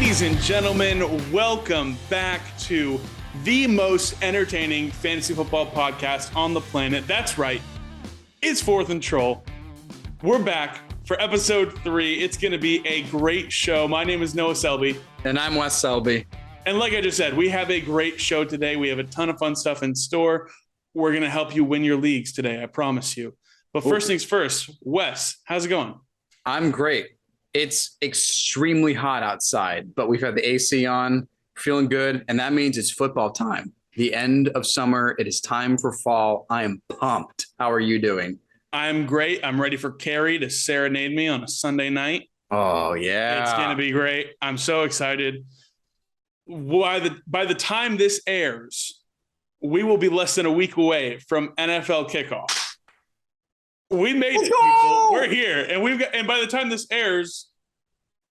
Ladies and gentlemen, welcome back to the most entertaining fantasy football podcast on the planet. That's right. It's Fourth and Troll. We're back for episode 3. It's going to be a great show. My name is Noah Selby. And I'm Wes Selby. And like I just said, we have a great show today. We have a ton of fun stuff in store. We're going to help you win your leagues today, I promise you. But first things first, Wes, how's it going? I'm great. It's extremely hot outside, but we've had the AC on, feeling good, and that means it's football time. The end of summer, it is time for fall. I am pumped. How are you doing? I'm great. I'm ready for Carrie to serenade me on a Sunday night. Oh, yeah. It's going to be great. I'm so excited. By the time this airs, we will be less than a week away from NFL kickoff. We made it, people. We're here. And by the time this airs,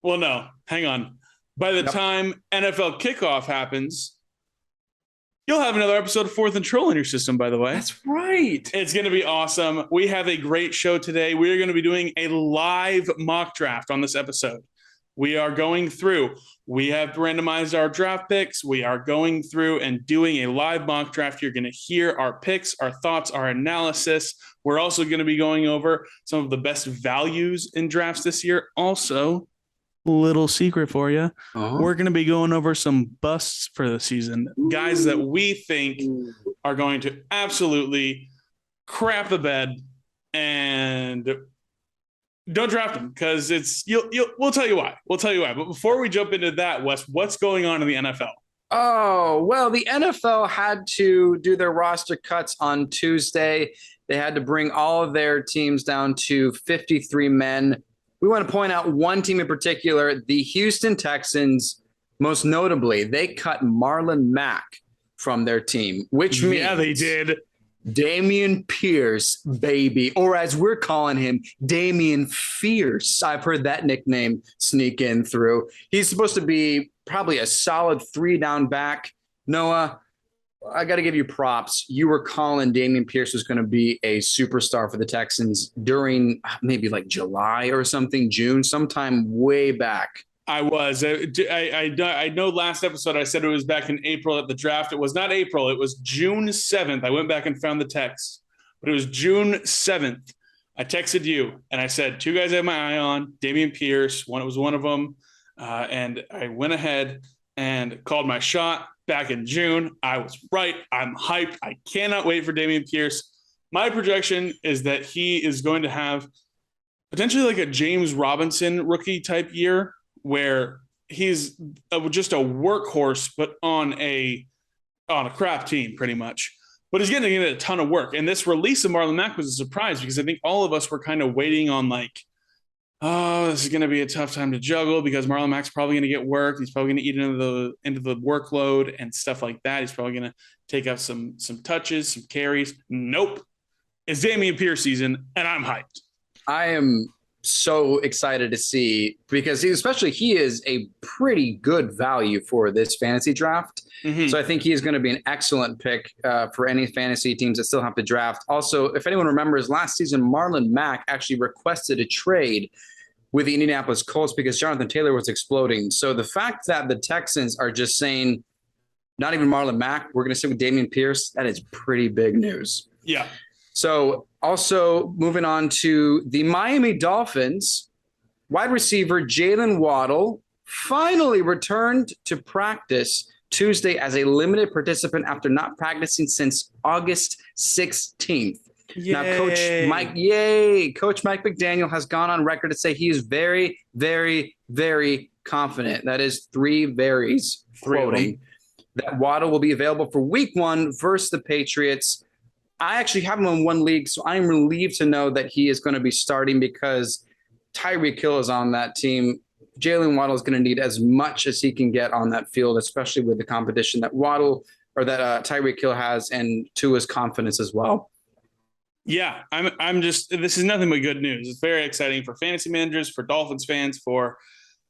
well, no, hang on. By the time NFL kickoff happens, you'll have another episode of Fourth and Troll in your system, by the way. That's right. It's going to be awesome. We have a great show today. We are going to be doing a live mock draft on this episode. We are going through. We have randomized our draft picks. We are going through and doing a live mock draft. You're going to hear our picks, our thoughts, our analysis. We're also going to be going over some of the best values in drafts this year. Also, little secret for you. We're going to be going over some busts for the season. Guys that we think are going to absolutely crap the bed, and don't draft them because we'll tell you why. We'll tell you why. But before we jump into that, Wes, what's going on in the NFL? Oh, well, the NFL had to do their roster cuts on Tuesday. They had to bring all of their teams down to 53 men. We want to point out one team in particular, the Houston Texans. Most notably, they cut Marlon Mack from their team, which means they did. Dameon Pierce, baby, or as we're calling him, Damian Fierce. I've heard that nickname sneak in through. He's supposed to be probably a solid 3-down back. Noah, I got to give you props. You were calling Dameon Pierce was going to be a superstar for the Texans during maybe like July or something, June, sometime way back. I was. I know last episode I said it was back in April at the draft. It was not April. It was June 7th. I went back and found the text, but it was June 7th. I texted you and I said, 2 guys I have my eye on, Dameon Pierce. It was one of them. And I went ahead and called my shot back in June. I was right. I'm hyped. I cannot wait for Dameon Pierce. My projection is that he is going to have potentially like a James Robinson rookie type year, where he's just a workhorse, but on a crap team pretty much. But he's going to get a ton of work. And this release of Marlon Mack was a surprise because I think all of us were kind of waiting on like, oh, this is going to be a tough time to juggle because Marlon Mack's probably going to get work. He's probably going to eat into the workload and stuff like that. He's probably going to take up some touches, some carries. Nope. It's Dameon Pierce season, and I'm hyped. I am so excited to see because he is a pretty good value for this fantasy draft. So I think he is going to be an excellent pick for any fantasy teams that still have to draft. Also, if anyone remembers last season, Marlon Mack actually requested a trade with the Indianapolis Colts because Jonathan Taylor was exploding. So the fact that the Texans are just saying, not even Marlon Mack, we're going to sit with Dameon Pierce, that is pretty big news. Yeah. So also moving on to the Miami Dolphins, wide receiver Jalen Waddle finally returned to practice Tuesday as a limited participant after not practicing since August 16th. Yay. Now, Coach Mike McDaniel has gone on record to say he is very, very, very confident. That is 3 verys, quoting, that Waddle will be available for week 1 versus the Patriots. I actually have him in 1 league, so I'm relieved to know that he is going to be starting because Tyreek Hill is on that team. Jalen Waddle is going to need as much as he can get on that field, especially with the competition that Tyreek Hill has and Tua's confidence as well. Yeah, this is nothing but good news. It's very exciting for fantasy managers, for Dolphins fans, for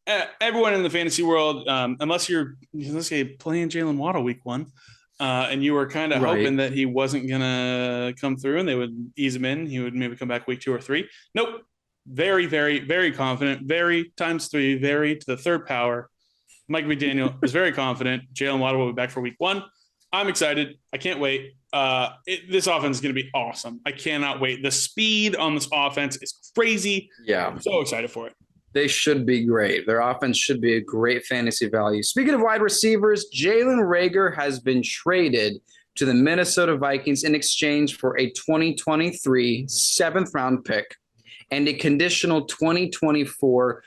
everyone in the fantasy world, unless you're playing Jalen Waddle week 1. And you were kind of hoping that he wasn't going to come through and they would ease him in. He would maybe come back week 2 or 3. Nope. Very, very, very confident. Very times 3, very to the third power. Mike McDaniel is very confident. Jalen Waddle will be back for week 1. I'm excited. I can't wait. This offense is going to be awesome. I cannot wait. The speed on this offense is crazy. Yeah. I'm so excited for it. They should be great. Their offense should be a great fantasy value. Speaking of wide receivers, Jalen Reagor has been traded to the Minnesota Vikings in exchange for a 2023 7th-round pick and a conditional 2024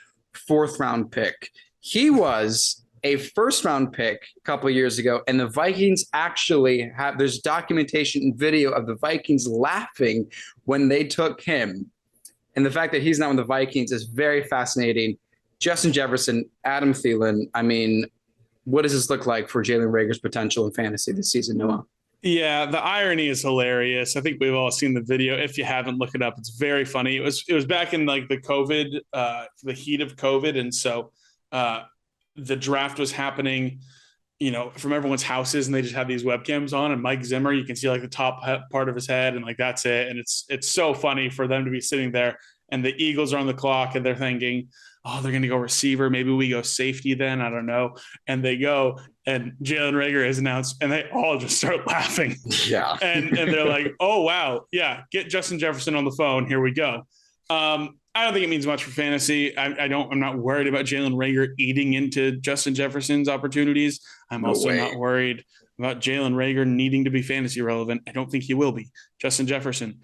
4th-round pick. He was a 1st-round pick a couple of years ago, and the Vikings actually have – there's documentation and video of the Vikings laughing when they took him. And the fact that he's not with the Vikings is very fascinating. Justin Jefferson, Adam Thielen. I mean, what does this look like for Jalen Reagor's potential in fantasy this season, Noah? Yeah, the irony is hilarious. I think we've all seen the video. If you haven't, look it up. It's very funny. It was back in like the COVID, the heat of COVID, and so the draft was happening, from everyone's houses, and they just have these webcams on. And Mike Zimmer, you can see like the top part of his head, and like that's it. And it's so funny for them to be sitting there, and the Eagles are on the clock, and they're thinking, oh, they're going to go receiver. Maybe we go safety then. I don't know. And they go, and Jalen Reagor is announced, and they all just start laughing. Yeah. and they're like, oh, wow. Yeah. Get Justin Jefferson on the phone. Here we go. I don't think it means much for fantasy. I'm not worried about Jalen Reagor eating into Justin Jefferson's opportunities. I'm also not worried about Jalen Reagor needing to be fantasy relevant. I don't think he will be. Justin Jefferson,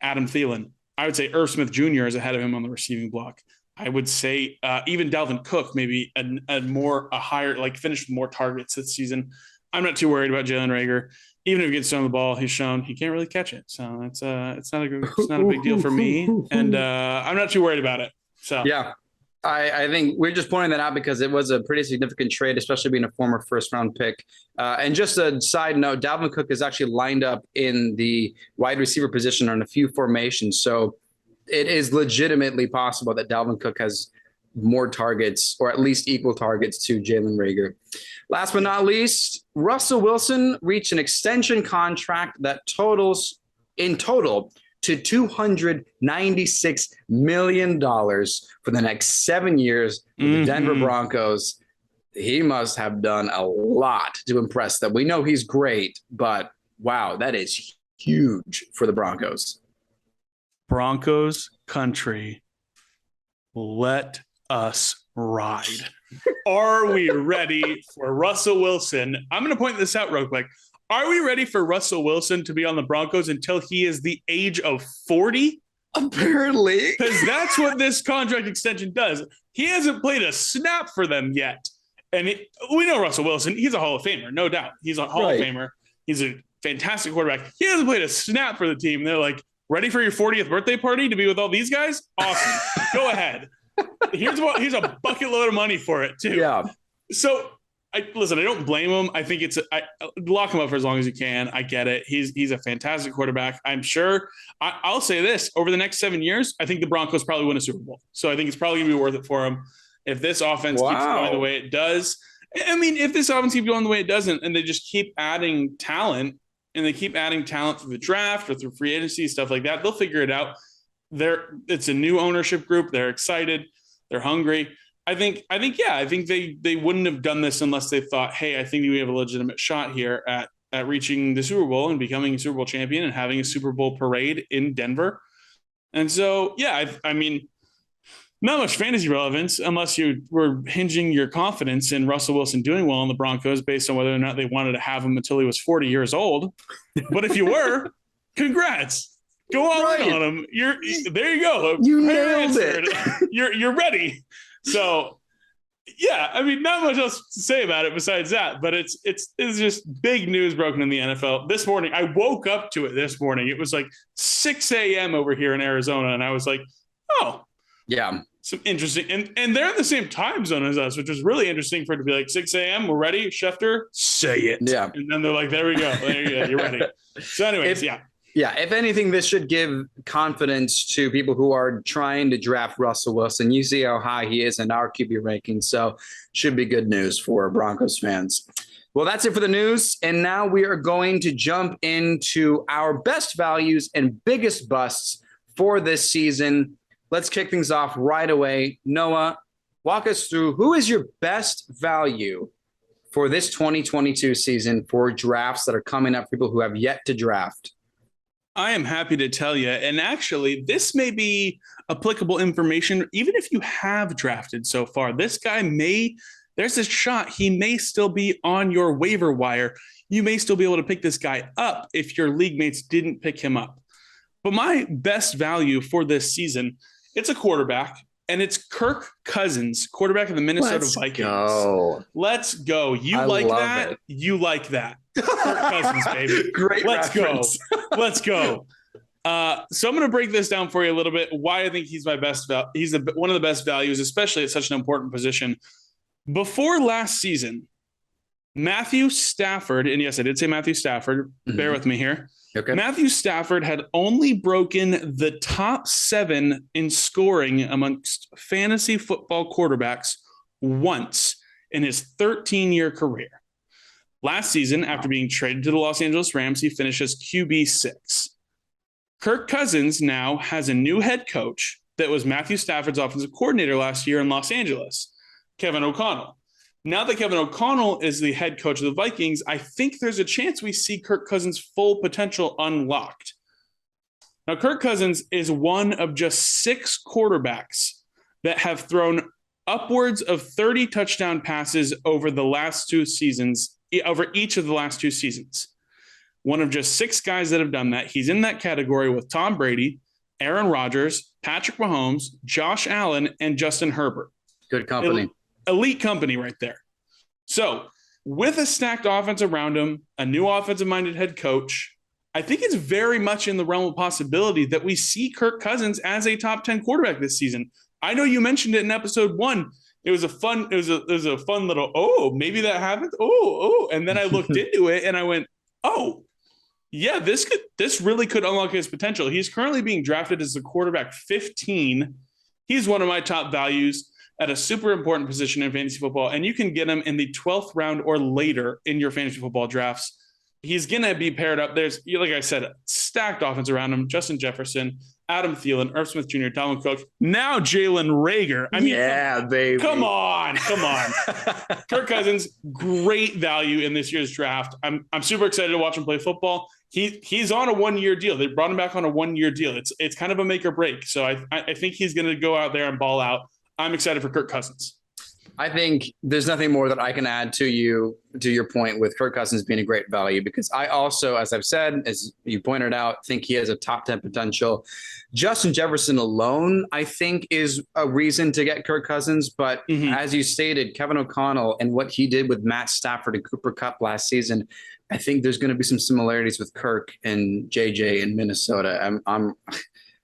Adam Thielen. I would say Irv Smith Jr. is ahead of him on the receiving block. I would say even Dalvin Cook, maybe a higher, like finished with more targets this season. I'm not too worried about Jalen Reagor. Even if he gets on the ball, he's shown he can't really catch it. So it's not a big deal for me. And I'm not too worried about it. So yeah, I think we're just pointing that out because it was a pretty significant trade, especially being a former 1st-round pick. And just a side note, Dalvin Cook is actually lined up in the wide receiver position on a few formations. So it is legitimately possible that Dalvin Cook has more targets or at least equal targets to Jalen Reagor. Last but not least, Russell Wilson reached an extension contract that totals in total to $296 million for the next 7 years with the Denver Broncos. He must have done a lot to impress them. We know he's great, but wow, that is huge for the Broncos. Broncos country, let us ride. Are we ready for Russell Wilson? I'm going to point this out real quick. Are we ready for Russell Wilson to be on the Broncos until he is the age of 40? Apparently. Because that's what this contract extension does. He hasn't played a snap for them yet. And we know Russell Wilson. He's a Hall of Famer, no doubt. He's a Hall of Famer. He's a fantastic quarterback. He hasn't played a snap for the team. They're like, ready for your 40th birthday party to be with all these guys? Awesome. Go ahead. Here's a bucket load of money for it, too. Yeah. So, I don't blame him. I think lock him up for as long as you can. I get it. He's a fantastic quarterback. I'm sure. I'll say this. Over the next 7 years, I think the Broncos probably win a Super Bowl. So, I think it's probably going to be worth it for him. If this offense keeps going the way it does. I mean, if this offense keeps going the way it doesn't, and they just keep adding talent, and they keep adding talent through the draft or through free agency, stuff like that, they'll figure it out. It's a new ownership group. They're excited. They're hungry. I think they wouldn't have done this unless they thought, hey, I think we have a legitimate shot here at reaching the Super Bowl and becoming a Super Bowl champion and having a Super Bowl parade in Denver. And so, yeah, I mean, not much fantasy relevance unless you were hinging your confidence in Russell Wilson doing well in the Broncos based on whether or not they wanted to have him until he was 40 years old. But if you were, congrats. Go all in on him. There you go. You nailed it. You're ready. So, yeah, I mean, not much else to say about it besides that. But it's just big news broken in the NFL this morning. I woke up to it this morning. It was like 6 a.m. over here in Arizona, and I was like, oh, yeah, some interesting. And they're in the same time zone as us, which was really interesting for it to be like 6 a.m. We're ready, Schefter, say it. Yeah, and then they're like, there we go. There you go. You're ready. So, anyways, yeah. Yeah, if anything, this should give confidence to people who are trying to draft Russell Wilson. You see how high he is in our QB ranking, so should be good news for Broncos fans. Well, that's it for the news, and now we are going to jump into our best values and biggest busts for this season. Let's kick things off right away. Noah, walk us through who is your best value for this 2022 season for drafts that are coming up for people who have yet to draft. I am happy to tell you. And actually, this may be applicable information, even if you have drafted so far. This guy there's a shot he may still be on your waiver wire. You may still be able to pick this guy up if your league mates didn't pick him up. But my best value for this season, it's a quarterback, and it's Kirk Cousins, quarterback of the Minnesota Vikings. Let's go. You like that? You like that. Kirk Cousins, baby. Great reference. Let's go. So I'm going to break this down for you a little bit, why I think he's my best. He's one of the best values, especially at such an important position. Before last season, Matthew Stafford, and yes, I did say Matthew Stafford. Mm-hmm. Bear with me here. Okay. Matthew Stafford had only broken the top 7 in scoring amongst fantasy football quarterbacks once in his 13-year career. Last season, after being traded to the Los Angeles Rams, he finishes QB6. Kirk Cousins now has a new head coach that was Matthew Stafford's offensive coordinator last year in Los Angeles, Kevin O'Connell. Now that Kevin O'Connell is the head coach of the Vikings, I think there's a chance we see Kirk Cousins' full potential unlocked. Now, Kirk Cousins is one of just 6 quarterbacks that have thrown upwards of 30 touchdown passes over the last 2 seasons, over each of the last 2 seasons. One of just 6 guys that have done that. He's in that category with Tom Brady, Aaron Rodgers, Patrick Mahomes, Josh Allen, and Justin Herbert. Good company. Elite company right there. So with a stacked offense around him, a new offensive-minded head coach, I think it's very much in the realm of possibility that we see Kirk Cousins as a top 10 quarterback this season. I know you mentioned it in episode 1. It was a fun little, maybe that happened. And then I looked into it and I went, yeah, this really could unlock his potential. He's currently being drafted as the quarterback 15. He's one of my top values at a super important position in fantasy football, and you can get him in the 12th round or later in your fantasy football drafts. He's going to be paired up. There's, like I said, stacked offense around him. Justin Jefferson, Adam Thielen, Irv Smith Jr., Dalvin Cook, now Jalen Reagor. I mean, yeah, baby. Come on. Kirk Cousins, great value in this year's draft. I'm super excited to watch him play football. He's on a 1-year deal. They brought him back on a 1-year deal. It's kind of a make or break. So I think he's going to go out there and ball out. I'm excited for Kirk Cousins. I think there's nothing more that I can add to your point with Kirk Cousins being a great value, because I also, as I've said, as you pointed out, think he has a top 10 potential. Justin Jefferson alone, I think, is a reason to get Kirk Cousins. But as you stated, Kevin O'Connell and what he did with Matt Stafford and Cooper Kupp last season, I think there's going to be some similarities with Kirk and JJ in Minnesota. I'm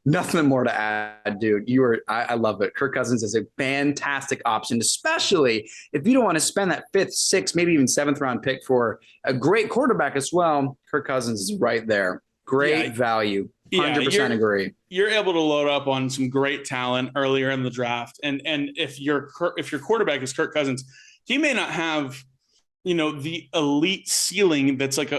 nothing more to add, dude. I love it. Kirk Cousins is a fantastic option, especially if you don't want to spend that 5th, 6th, maybe even 7th round pick for a great quarterback as well. Kirk Cousins is right there. Great value. 100% agree. You're able to load up on some great talent earlier in the draft, and if your quarterback is Kirk Cousins, he may not have, the elite ceiling that's like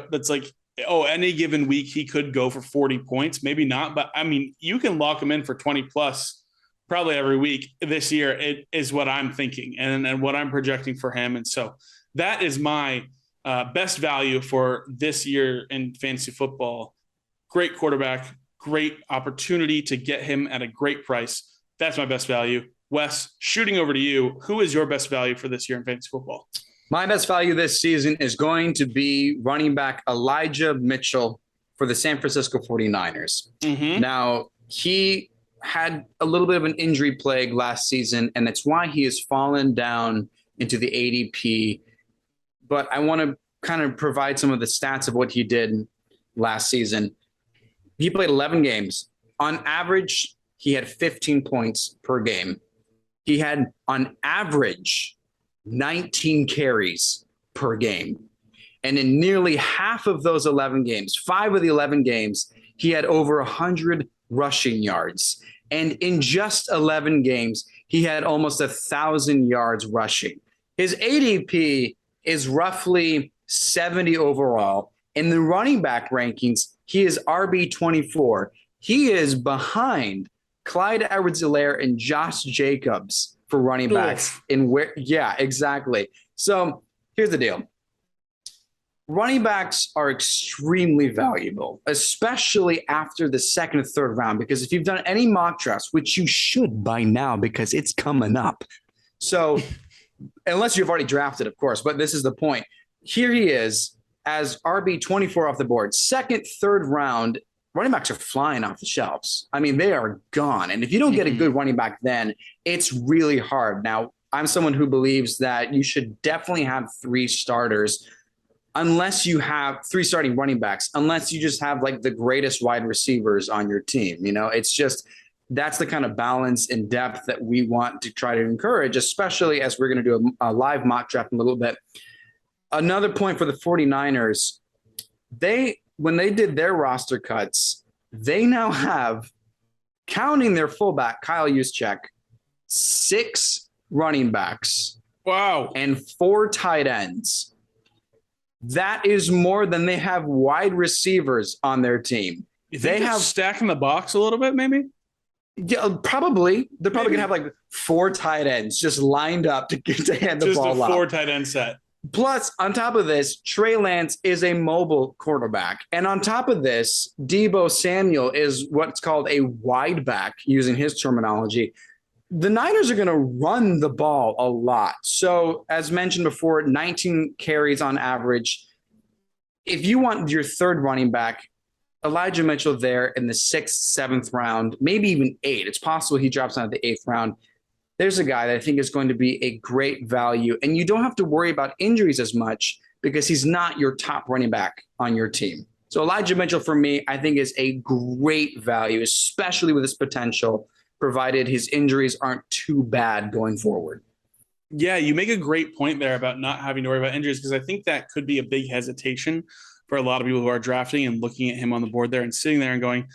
any given week he could go for 40 points, maybe not, but I mean, you can lock him in for 20 plus probably every week this year. It is what I'm thinking and what I'm projecting for him. And so that is my best value for this year in fantasy football. Great quarterback, great opportunity to get him at a great price. That's my best value. Wes, shooting over to you. Who is your best value for this year in fantasy football? My best value this season is going to be running back Elijah Mitchell for the San Francisco 49ers. Mm-hmm. Now, he had a little bit of an injury plague last season, and that's why he has fallen down into the ADP. But I want to kind of provide some of the stats of what he did last season. He played 11 games. On average, he had 15 points per game. He had, on average, 19 carries per game. And in nearly half of those 11 games, 5 of the 11 games, he had over 100 rushing yards. And in just 11 games, he had almost 1,000 yards rushing. His ADP is roughly 70 overall. In the running back rankings, he is RB24. He is behind Clyde Edwards-Helaire and Josh Jacobs for running backs Oof. in where, yeah, exactly. So here's the deal. Running backs are extremely valuable, especially after the second or third round, because if you've done any mock drafts, which you should by now because it's coming up. So unless you've already drafted, of course, but this is the point. Here he is as RB24 off the board. Second, third round, running backs are flying off the shelves. I mean, they are gone. And if you don't get a good running back then, it's really hard. Now, I'm someone who believes that you should definitely have 3 starters unless you have 3 starting running backs, unless you just have like the greatest wide receivers on your team. You know, it's just that's the kind of balance and depth that we want to try to encourage, especially as we're going to do a live mock draft in a little bit. Another point for the 49ers, when they did their roster cuts, they now have, counting their fullback, Kyle Juszczyk, 6 running backs. Wow. And 4 tight ends. That is more than they have wide receivers on their team. You think they have stacking the box a little bit, maybe? Yeah, probably. They're probably gonna have like 4 tight ends just lined up to hand the ball out. Just a 4 tight end set. Plus, on top of this, Trey Lance is a mobile quarterback. And on top of this, Deebo Samuel is what's called a wide back, using his terminology. The Niners are going to run the ball a lot. So, as mentioned before, 19 carries on average. If you want your third running back, Elijah Mitchell there in the 6th, 7th round, maybe even 8. It's possible he drops out of the 8th round. There's a guy that I think is going to be a great value. And you don't have to worry about injuries as much because he's not your top running back on your team. So Elijah Mitchell, for me, I think is a great value, especially with his potential, provided his injuries aren't too bad going forward. Yeah, you make a great point there about not having to worry about injuries, because I think that could be a big hesitation for a lot of people who are drafting and looking at him on the board there and sitting there and going,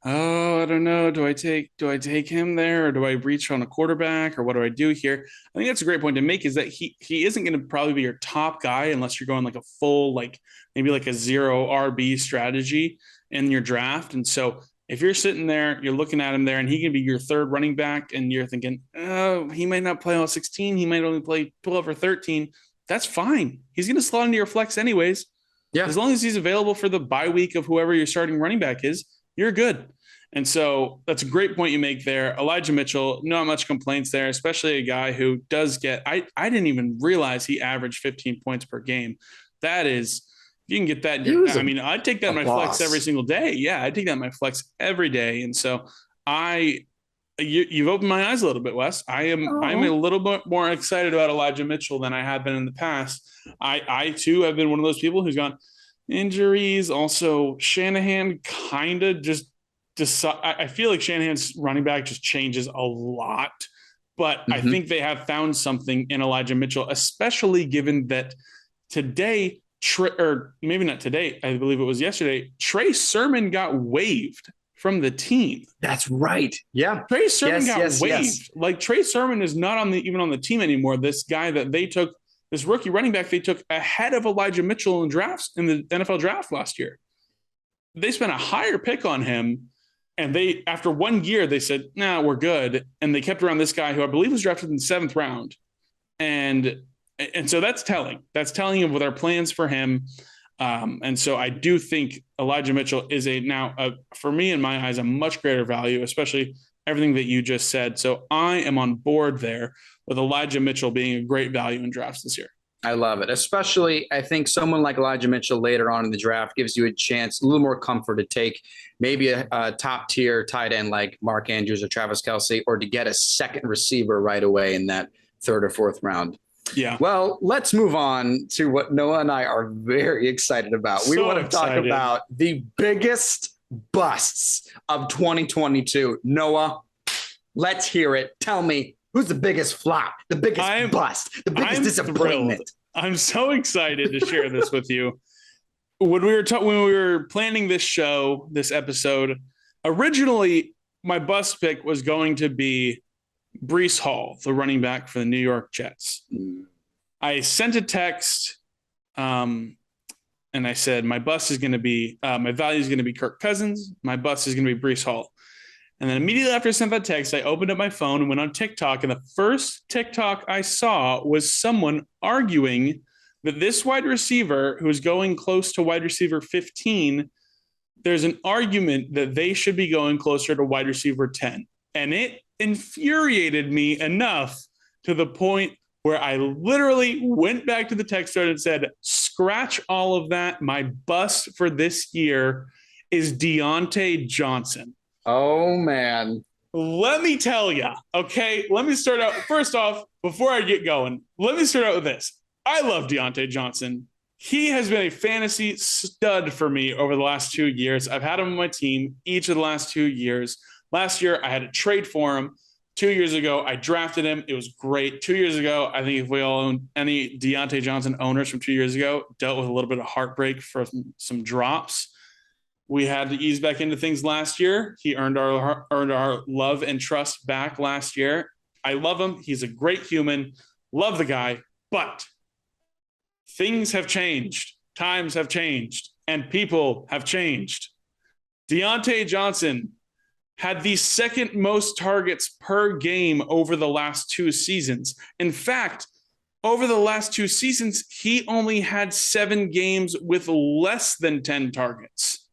oh, I don't know. Do I take him there, or do I reach on a quarterback, or what do I do here? I think that's a great point to make, is that he isn't going to probably be your top guy unless you're going like a full, like maybe like a 0 RB strategy in your draft. And so if you're sitting there, you're looking at him there, and he can be your third running back, and you're thinking, oh, he might not play all 16. He might only play 12 or 13. That's fine. He's going to slot into your flex anyways. Yeah. As long as he's available for the bye week of whoever your starting running back is, you're good. And so that's a great point you make there. Elijah Mitchell, not much complaints there, especially a guy who does get, I didn't even realize he averaged 15 points per game. That is, you can get that. I'd take that in my flex every single day. Yeah, I'd take that in my flex every day. And so you've opened my eyes a little bit, Wes. I'm a little bit more excited about Elijah Mitchell than I have been in the past. I too have been one of those people who's gone injuries. Also, Shanahan kind of just decide. I feel like Shanahan's running back just changes a lot, but I think they have found something in Elijah Mitchell, especially given that today, or maybe not today, I believe it was yesterday, Trey Sermon got waived from the team. That's right. Yeah. Trey Sermon got waived. Yes. Like Trey Sermon is not even on the team anymore. This guy that they took, this rookie running back they took ahead of Elijah Mitchell in the NFL draft last year. They spent a higher pick on him, and after 1 year, they said, nah, we're good. And they kept around this guy who I believe was drafted in the 7th round. And so that's telling. That's telling of their plans for him. And so I do think Elijah Mitchell is for me, in my eyes, a much greater value, especially everything that you just said. So I am on board there with Elijah Mitchell being a great value in drafts this year. I love it. Especially, I think someone like Elijah Mitchell later on in the draft gives you a chance, a little more comfort to take maybe a top tier tight end like Mark Andrews or Travis Kelce, or to get a second receiver right away in that 3rd or 4th round. Yeah. Well, let's move on to what Noah and I are very excited about. We want to talk about the biggest busts of 2022. Noah, let's hear it. Tell me, who's the biggest flop, the biggest bust, the biggest disappointment? Thrilled. I'm so excited to share this with you. When we were planning this episode, originally my bust pick was going to be Breece Hall, the running back for the New York Jets. I sent a text and I said, my value is going to be Kirk Cousins. My bust is going to be Breece Hall. And then immediately after I sent that text, I opened up my phone and went on TikTok. And the first TikTok I saw was someone arguing that this wide receiver who is going close to wide receiver 15, there's an argument that they should be going closer to wide receiver 10. And it infuriated me enough to the point where I literally went back to the text thread and said, scratch all of that. My bust for this year is Diontae Johnson. Oh, man. Let me tell you, okay? Let me start out. First off, before I get going, let me start out with this. I love Diontae Johnson. He has been a fantasy stud for me over the last 2 years. I've had him on my team each of the last 2 years. Last year, I had to trade for him. 2 years ago, I drafted him. It was great. 2 years ago, I think if we all own any Diontae Johnson owners from 2 years ago, dealt with a little bit of heartbreak for some drops. We had to ease back into things last year. He earned our love and trust back last year. I love him. He's a great human. Love the guy. But things have changed. Times have changed. And people have changed. Diontae Johnson had the second most targets per game over the last 2 seasons. In fact, over the last 2 seasons, he only had 7 games with less than 10 targets.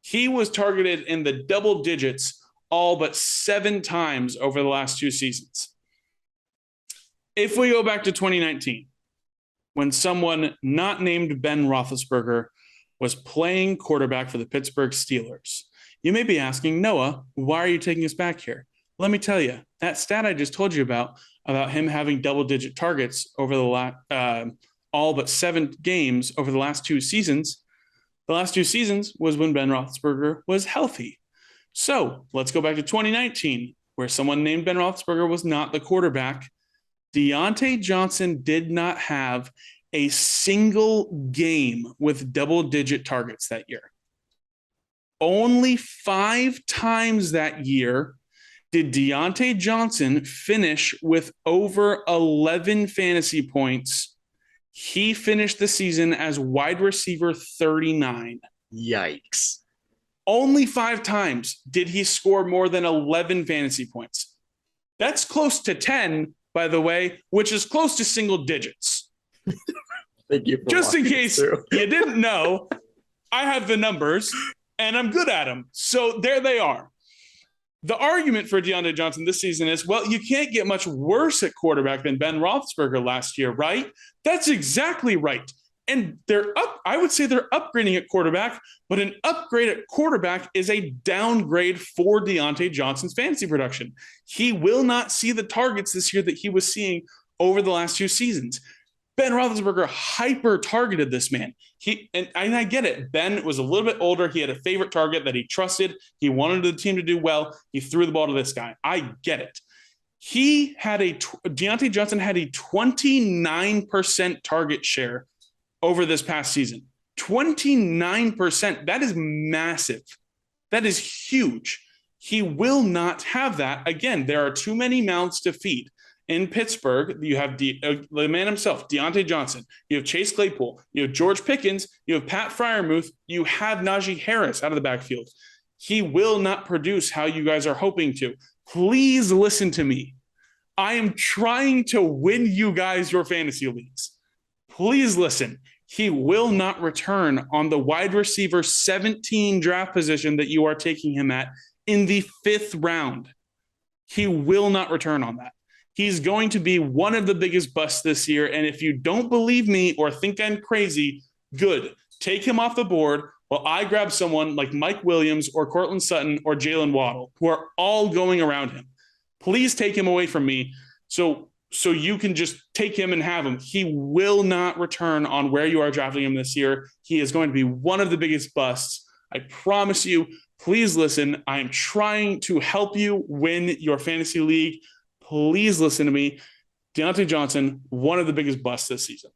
He was targeted in the double digits all but 7 times over the last 2 seasons. If we go back to 2019, when someone not named Ben Roethlisberger was playing quarterback for the Pittsburgh Steelers, you may be asking, Noah, why are you taking us back here? Let me tell you, that stat I just told you about him having double-digit targets over the all but 7 games over the last 2 seasons. The last 2 seasons was when Ben Roethlisberger was healthy. So let's go back to 2019, where someone named Ben Roethlisberger was not the quarterback. Diontae Johnson did not have a single game with double-digit targets that year. Only 5 times that year did Diontae Johnson finish with over 11 fantasy points. He finished the season as wide receiver 39. Yikes. Only 5 times did he score more than 11 fantasy points. That's close to 10, by the way, which is close to single digits. Thank you. Just in case you didn't know, I have the numbers and I'm good at them. So there they are. The argument for Diontae Johnson this season is, well, you can't get much worse at quarterback than Ben Roethlisberger last year, right? That's exactly right. And I would say they're upgrading at quarterback, but an upgrade at quarterback is a downgrade for Diontae Johnson's fantasy production. He will not see the targets this year that he was seeing over the last 2 seasons. Ben Roethlisberger hyper-targeted this man. And I get it. Ben was a little bit older. He had a favorite target that he trusted. He wanted the team to do well. He threw the ball to this guy. I get it. Diontae Johnson had a 29% target share over this past season. 29%. That is massive. That is huge. He will not have that. Again, there are too many mouths to feed. In Pittsburgh, you have the man himself, Diontae Johnson. You have Chase Claypool. You have George Pickens. You have Pat Freiermuth. You have Najee Harris out of the backfield. He will not produce how you guys are hoping to. Please listen to me. I am trying to win you guys your fantasy leagues. Please listen. He will not return on the wide receiver 17 draft position that you are taking him at in the 5th round. He will not return on that. He's going to be one of the biggest busts this year. And if you don't believe me or think I'm crazy, good. Take him off the board while I grab someone like Mike Williams or Cortland Sutton or Jalen Waddle, who are all going around him. Please take him away from me so you can just take him and have him. He will not return on where you are drafting him this year. He is going to be one of the biggest busts. I promise you. Please listen. I am trying to help you win your fantasy league. Please listen to me. Diontae Johnson, one of the biggest busts this season.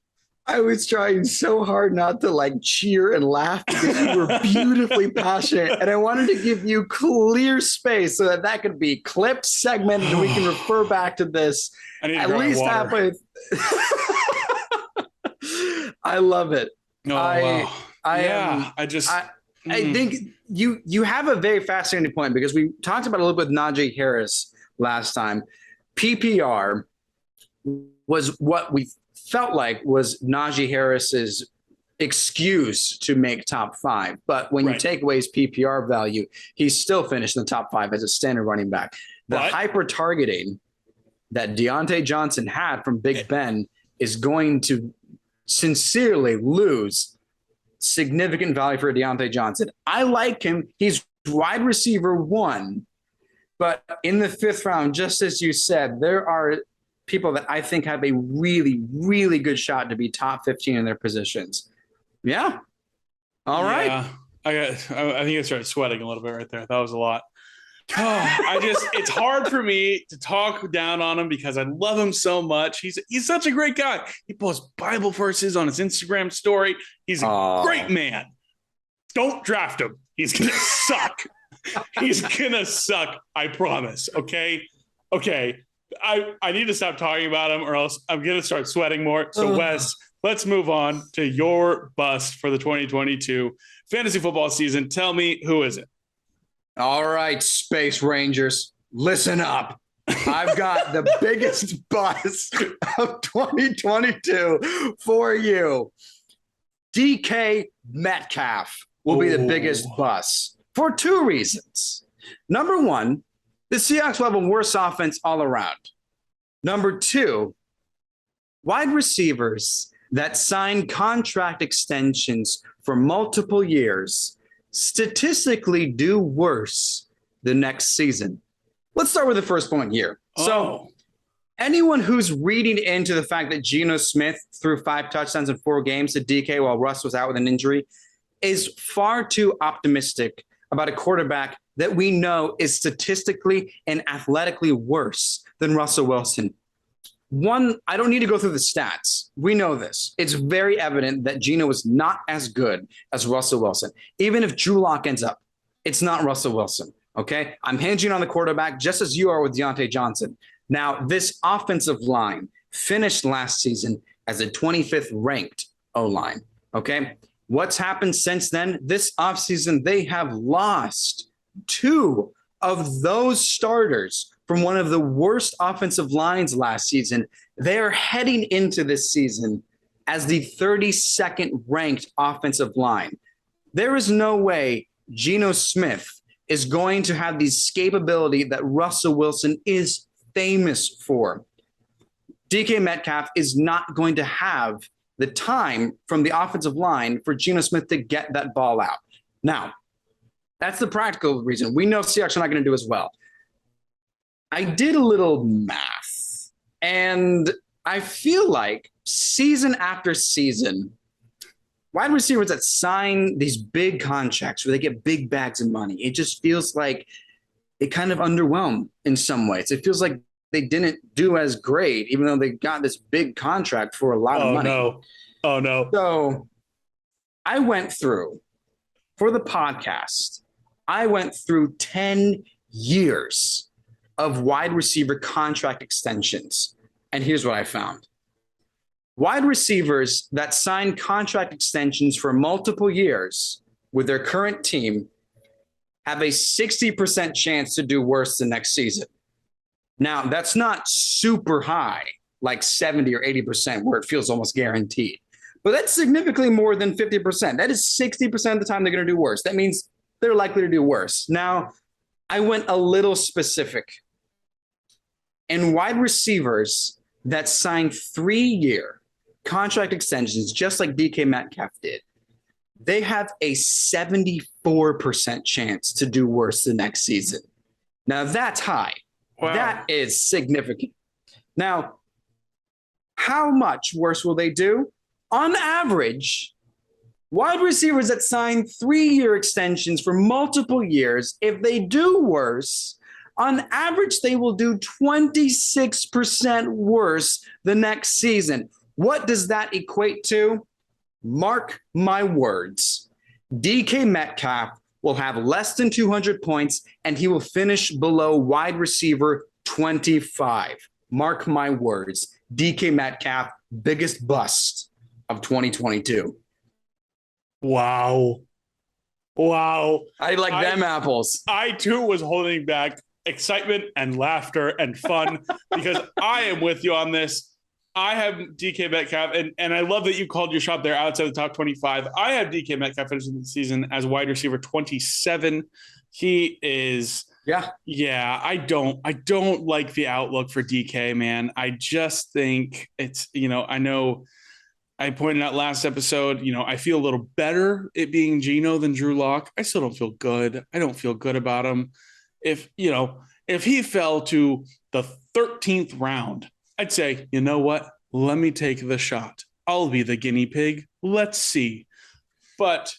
I was trying so hard not to cheer and laugh because you were beautifully passionate. And I wanted to give you clear space so that could be clipped, segmented, and we can refer back to this at least halfway. I love it. Oh, wow. I think you have a very fascinating point because we talked about a little bit with Najee Harris last time. PPR was what we felt like was Najee Harris's excuse to make top 5. But when you take away his PPR value, he's still finished in the top 5 as a standard running back. The hyper targeting that Deontay Johnson had from Big Ben is going to sincerely lose significant value for Deontay Johnson. I like him. He's wide receiver 1, but in the 5th round, just as you said, there are people that I think have a really, really good shot to be top 15 in their positions. Yeah. All right. I think I started sweating a little bit right there. That was a lot. It's hard for me to talk down on him because I love him so much. He's such a great guy. He posts Bible verses on his Instagram story. He's a great man. Don't draft him. He's going to suck. He's going to suck. I promise. Okay. I need to stop talking about him or else I'm going to start sweating more. So Wes, let's move on to your bust for the 2022 fantasy football season. Tell me, who is it? All right, Space Rangers, listen up. I've got the biggest bust of 2022 for you. DK Metcalf will be the biggest bust for 2 reasons. Number 1, the Seahawks will have a worse offense all around. Number 2, wide receivers that sign contract extensions for multiple years statistically do worse the next season. Let's start with the first point here. So anyone who's reading into the fact that Geno Smith threw 5 touchdowns in 4 games to DK while Russ was out with an injury is far too optimistic about a quarterback that we know is statistically and athletically worse than Russell Wilson. 1, I don't need to go through the stats. We know this. It's very evident that Geno is not as good as Russell Wilson. Even if Drew Lock ends up, it's not Russell Wilson, okay? I'm hinging on the quarterback just as you are with Deontay Johnson. Now, this offensive line finished last season as a 25th ranked O-line, okay? What's happened since then? This offseason, they have lost 2 of those starters from one of the worst offensive lines last season. They are heading into this season as the 32nd ranked offensive line. There is no way Geno Smith is going to have the escapability that Russell Wilson is famous for. DK Metcalf is not going to have the time from the offensive line for Geno Smith to get that ball out. Now, that's the practical reason. We know Seahawks are not going to do as well. I did a little math, and I feel like season after season, wide receivers that sign these big contracts where they get big bags of money, it just feels like it kind of underwhelmed in some ways. It feels like they didn't do as great, even though they got this big contract for a lot of money. Oh, no. So I went through, for the podcast, I went through 10 years of wide receiver contract extensions. And here's what I found. Wide receivers that sign contract extensions for multiple years with their current team have a 60% chance to do worse the next season. Now, that's not super high, like 70 or 80%, where it feels almost guaranteed. But that's significantly more than 50%. That is 60% of the time they're going to do worse. That means they're likely to do worse. Now, I went a little specific. And wide receivers that sign 3-year contract extensions, just like DK Metcalf did, they have a 74% chance to do worse the next season. Now, that's high. Wow. That is significant. Now, how much worse will they do? On average, wide receivers that sign 3-year extensions for multiple years, if they do worse, on average, they will do 26% worse the next season. What does that equate to? Mark my words. DK Metcalf will have less than 200 points, and he will finish below wide receiver 25. Mark my words. DK Metcalf, biggest bust of 2022. Wow. Wow. I like them apples. I too was holding back excitement and laughter and fun because I am with you on this. I have DK Metcalf, and I love that you called your shot there outside the top 25. I have DK Metcalf finishing the season as wide receiver 27. He is, I don't like the outlook for DK, man. I just think it's, I know I pointed out last episode, I feel a little better it being Geno than Drew Lock. I still don't feel good. I don't feel good about him. If he fell to the 13th round, I'd say, you know what? Let me take the shot. I'll be the guinea pig. Let's see. But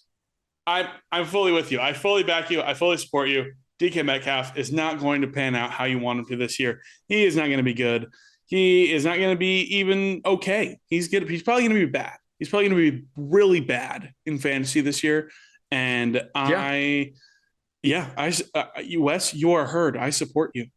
I'm fully with you. I fully back you. I fully support you. DK Metcalf is not going to pan out how you want him to this year. He is not going to be good. He is not going to be even okay. He's probably going to be bad. He's probably going to be really bad in fantasy this year. And Wes, you are heard. I support you.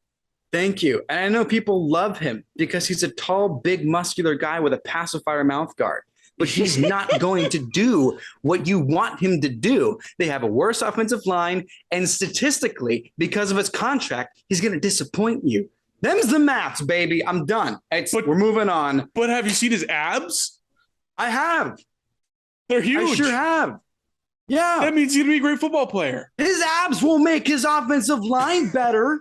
Thank you. And I know people love him because he's a tall, big, muscular guy with a pacifier mouth guard. But he's not going to do what you want him to do. They have a worse offensive line. And statistically, because of his contract, he's going to disappoint you. Them's the maths, baby. I'm done. We're moving on. But have you seen his abs? I have. They're huge. I sure have. Yeah. That means he's going to be a great football player. His abs will make his offensive line better.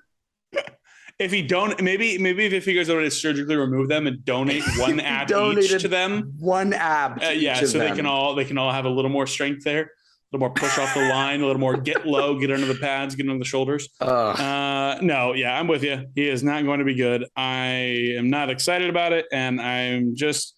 If he don't, maybe if he figures out how to surgically remove them and donate one ab each to them, one ab, so they can all have a little more strength there, a little more push off the line, a little more get low, get under the pads, get under the shoulders. I'm with you. He is not going to be good. I am not excited about it, and I'm just,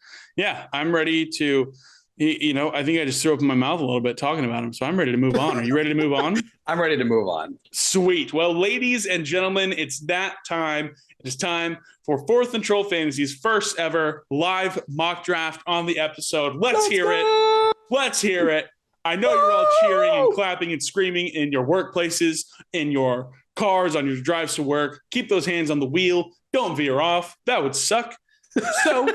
I'm ready to. I think I just threw up in my mouth a little bit talking about him, so I'm ready to move on. Are you ready to move on? I'm ready to move on. Sweet. Well, ladies and gentlemen, it's that time. It is time for Fourth and Troll Fantasy's first ever live mock draft on the episode. Let's hear it. Let's hear it. I know you're all cheering and clapping and screaming in your workplaces, in your cars, on your drives to work. Keep those hands on the wheel. Don't veer off. That would suck. So,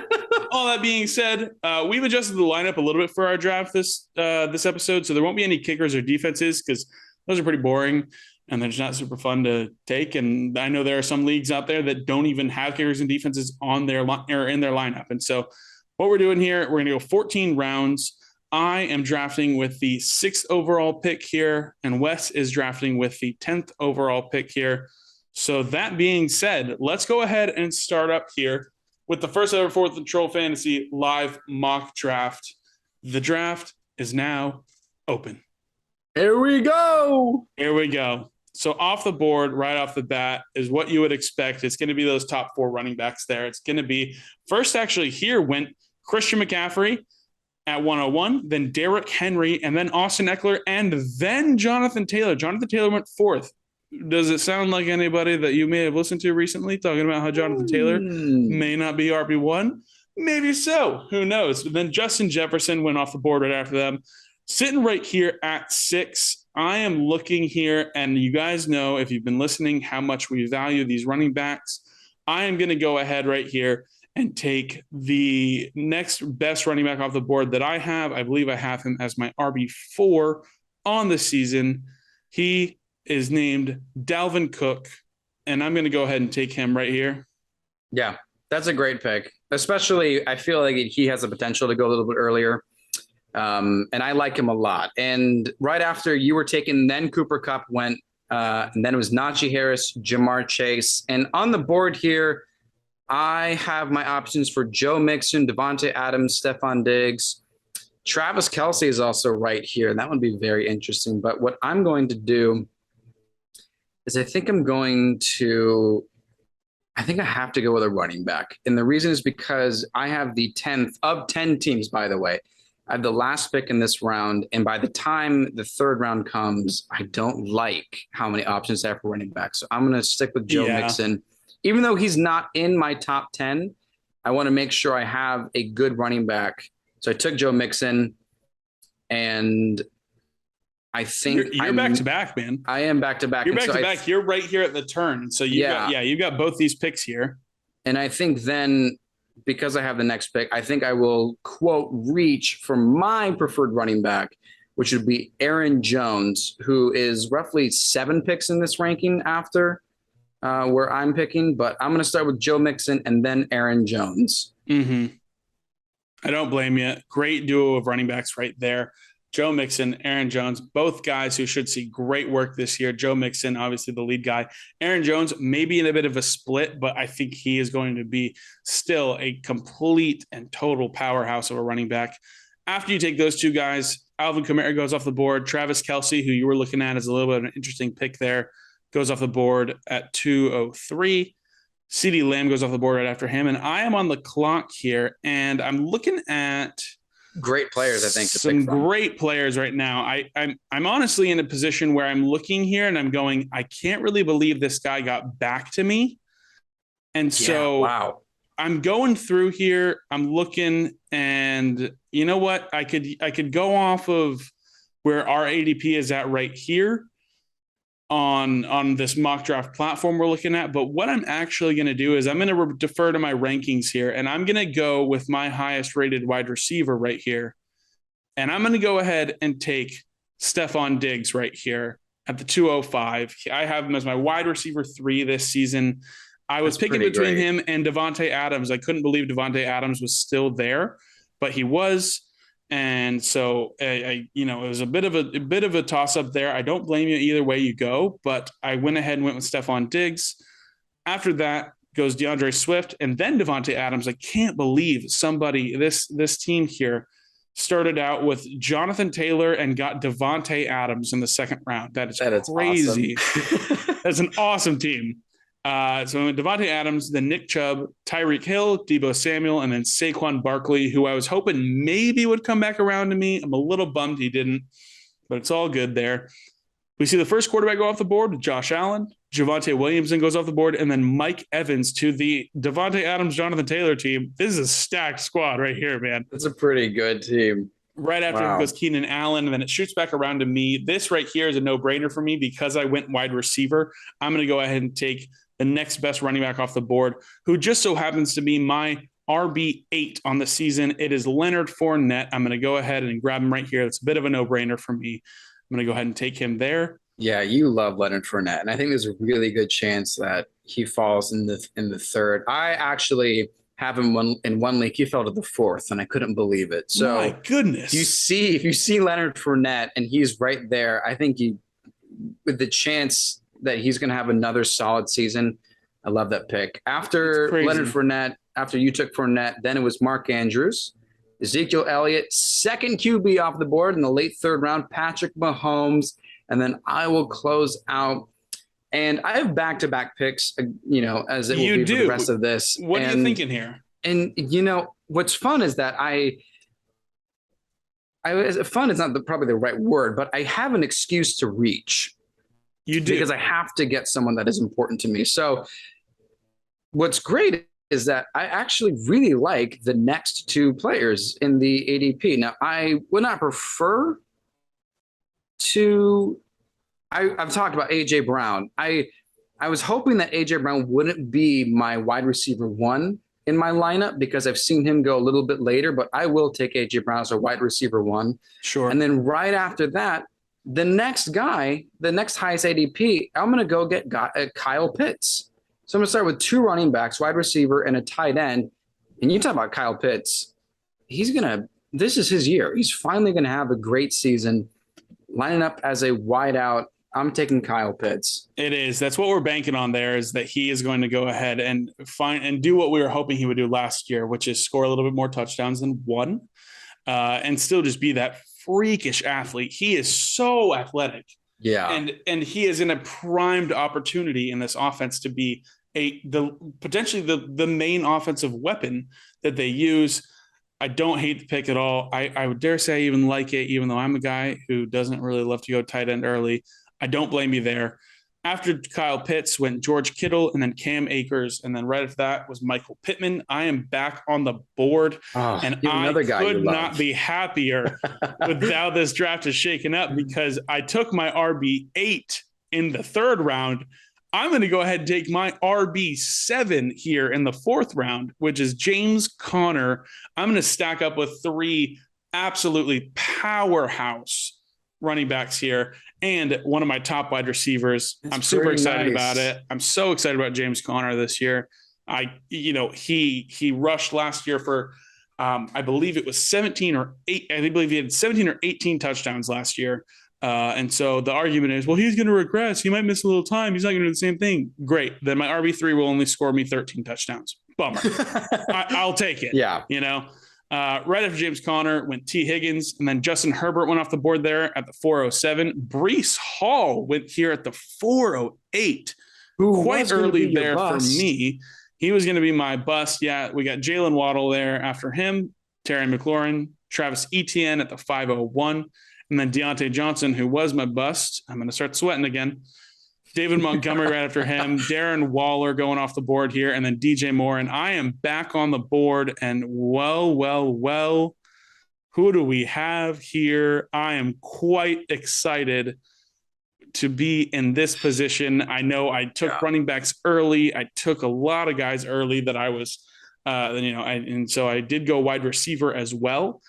all that being said, we've adjusted the lineup a little bit for our draft this episode, so there won't be any kickers or defenses because those are pretty boring and they're just not super fun to take. And I know there are some leagues out there that don't even have kickers and defenses on their or in their lineup. And so, what we're doing here, we're going to go 14 rounds. I am drafting with the 6th overall pick here, and Wes is drafting with the 10th overall pick here. So that being said, let's go ahead and start up here with the first ever Fourth and Troll Fantasy live mock draft. The draft is now open. Here we go. Here we go. So off the board, right off the bat, is what you would expect. It's going to be those top 4 running backs there. It's going to be first, actually, here went Christian McCaffrey at 101, then Derrick Henry, and then Austin Eckler, and then Jonathan Taylor. Jonathan Taylor went 4th. Does it sound like anybody that you may have listened to recently talking about how Jonathan Taylor may not be RB1? Maybe so. Who knows? But then Justin Jefferson went off the board right after them. Sitting right here at 6, I am looking here, and you guys know if you've been listening how much we value these running backs. I am going to go ahead right here and take the next best running back off the board that I have. I believe I have him as my RB4 on the season. He is named Dalvin Cook, and I'm going to go ahead and take him right here. Yeah, that's a great pick. Especially, I feel like he has the potential to go a little bit earlier. And I like him a lot. And right after you were taken, then Cooper Kupp went, and then it was Najee Harris, Jamar Chase. And on the board here, I have my options for Joe Mixon, Devontae Adams, Stephon Diggs. Travis Kelce is also right here. That would be very interesting. But what I'm going to do is I think I have to go with a running back. And the reason is because I have the 10th of 10 teams, by the way. I have the last pick in this round. And by the time the 3rd round comes, I don't like how many options I have for running back. So I'm going to stick with Joe Mixon. Even though he's not in my top 10, I want to make sure I have a good running back. So I took Joe Mixon, and I think you're back to back, man. I am back to back. You're back to back. You're right here at the turn. So you've got both these picks here. And I think then, because I have the next pick, I think I will, quote, reach for my preferred running back. which would be Aaron Jones, who is roughly 7 picks in this ranking after where I'm picking. But I'm going to start with Joe Mixon and then Aaron Jones. Mm-hmm. I don't blame you. Great duo of running backs right there. Joe Mixon, Aaron Jones, both guys who should see great work this year. Joe Mixon, obviously the lead guy. Aaron Jones, maybe in a bit of a split, but I think he is going to be still a complete and total powerhouse of a running back. After you take those two guys, Alvin Kamara goes off the board. Travis Kelce, who you were looking at as a little bit of an interesting pick there, goes off the board at 203. CeeDee Lamb goes off the board right after him. And I am on the clock here, and I'm looking at great players, I think. Some great players right now. I'm honestly in a position where I'm looking here and I'm going, I can't really believe this guy got back to me. And so wow. I'm going through here. I'm looking, and you know what? I could go off of where our ADP is at right here on this mock draft platform we're looking at. But what I'm actually going to do is I'm going to defer to my rankings here, and I'm going to go with my highest rated wide receiver right here. And I'm going to go ahead and take Stephon Diggs right here at the 205. I have him as my wide receiver 3 this season. I was picking between him and Davante Adams. I couldn't believe Davante Adams was still there, but he was. And so, it was a bit of a toss up there. I don't blame you either way you go, but I went ahead and went with Stephon Diggs. After that goes DeAndre Swift and then Davante Adams. I can't believe this team here started out with Jonathan Taylor and got Davante Adams in the second round. That is crazy. Awesome. That's an awesome team. So Davante Adams, then Nick Chubb, Tyreek Hill, Deebo Samuel, and then Saquon Barkley, who I was hoping maybe would come back around to me. I'm a little bummed he didn't, but it's all good there. We see the first quarterback go off the board, Josh Allen. Javonte Williamson goes off the board, and then Mike Evans to the Davante Adams, Jonathan Taylor team. This is a stacked squad right here, man. It's a pretty good team. Right after it goes Keenan Allen, and then it shoots back around to me. This right here is a no-brainer for me because I went wide receiver. I'm going to go ahead and take the next best running back off the board, who just so happens to be my RB8 on the season. It is Leonard Fournette. I'm going to go ahead and grab him right here. It's a bit of a no-brainer for me. I'm going to go ahead and take him there. Yeah, you love Leonard Fournette, and I think there's a really good chance that he falls in the third. I actually have him in one league. He fell to the 4th, and I couldn't believe it. So my goodness, if you see Leonard Fournette and he's right there, I think with the chance that he's going to have another solid season. I love that pick. After Leonard Fournette, after you took Fournette, then it was Mark Andrews, Ezekiel Elliott, second QB off the board in the late 3rd round, Patrick Mahomes, and then I will close out. And I have back-to-back picks, as it will be for the rest of this. What are you thinking here? And, what's fun is that fun is not probably the right word, but I have an excuse to reach. You do. Because I have to get someone that is important to me. So what's great is that I actually really like the next 2 players in the ADP. Now, I would not prefer to – I've talked about A.J. Brown. I was hoping that A.J. Brown wouldn't be my wide receiver 1 in my lineup because I've seen him go a little bit later, but I will take A.J. Brown as a wide receiver 1. Sure. And then right after that, the next guy, the next highest ADP, I'm going to go get Kyle Pitts. So I'm going to start with 2 running backs, wide receiver, and a tight end. And you talk about Kyle Pitts. This is his year. He's finally going to have a great season. Lining up as a wideout, I'm taking Kyle Pitts. It is. That's what we're banking on there, is that he is going to go ahead and do what we were hoping he would do last year, which is score a little bit more touchdowns than 1, and still just be that freakish athlete. He is so athletic. Yeah. And he is in a primed opportunity in this offense to be potentially the main offensive weapon that they use. I don't hate the pick at all. I would dare say I even like it, even though I'm a guy who doesn't really love to go tight end early. I don't blame you there. After Kyle Pitts went George Kittle and then Cam Akers. And then right after that was Michael Pittman. I am back on the board. And I could not be happier with how this draft is shaken up, because I took my RB8 in the 3rd round. I'm going to go ahead and take my RB7 here in the 4th round, which is James Conner. I'm going to stack up with 3 absolutely powerhouse running backs here and one of my top wide receivers. That's I'm super pretty excited nice. about it. I'm so excited about James Conner this year. He rushed last year for I believe it was 17 or 8. I believe he had 17 or 18 touchdowns last year. And so the argument is, well, he's going to regress. He might miss a little time. He's not going to do the same thing. Great. Then my RB3 will only score me 13 touchdowns. Bummer. I'll take it. Yeah. Right after James Conner went T. Higgins, and then Justin Herbert went off the board there at the 407. Breece Hall went here at the 408. Quite early there for me. He was going to be my bust. Yeah, we got Jalen Waddle there after him, Terry McLaurin, Travis Etienne at the 501, and then Deontay Johnson, who was my bust. I'm going to start sweating again. David Montgomery right after him, Darren Waller going off the board here, and then DJ Moore. And I am back on the board. And well, who do we have here? I am quite excited to be in this position. I know I took running backs early. I took a lot of guys early that I was, and so I did go wide receiver as well.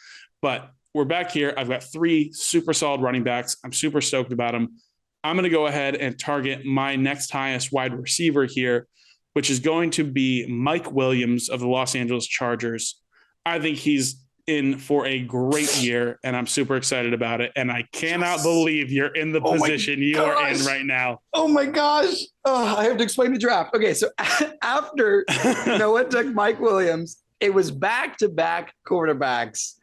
But we're back here. I've got 3 super solid running backs. I'm super stoked about them. I'm going to go ahead and target my next highest wide receiver here, which is going to be Mike Williams of the Los Angeles Chargers. I think he's in for a great year, and I'm super excited about it. And I cannot believe you're in the position you are in right now. Oh my gosh. Oh, I have to explain the draft. Okay, so after Noah took Mike Williams, it was back-to-back quarterbacks.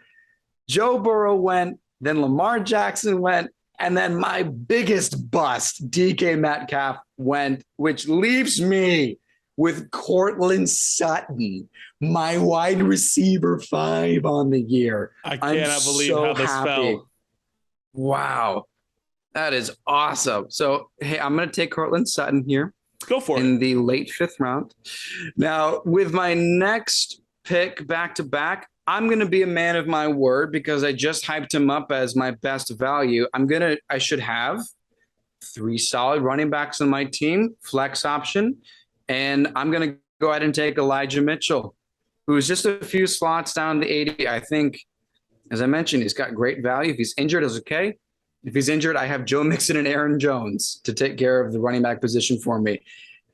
Joe Burrow went, then Lamar Jackson went, and then my biggest bust, DK Metcalf, went, which leaves me with Courtland Sutton, my wide receiver 5 on the year. I cannot believe how this fell. Wow. That is awesome. So, hey, I'm going to take Courtland Sutton here. Go for it. In the late 5th round. Now, with my next pick back-to-back, I'm going to be a man of my word because I just hyped him up as my best value. I should have 3 solid running backs on my team, flex option, and I'm going to go ahead and take Elijah Mitchell, who's just a few slots down the 80. I think, as I mentioned, he's got great value. If he's injured, it's okay. If he's injured, I have Joe Mixon and Aaron Jones to take care of the running back position for me.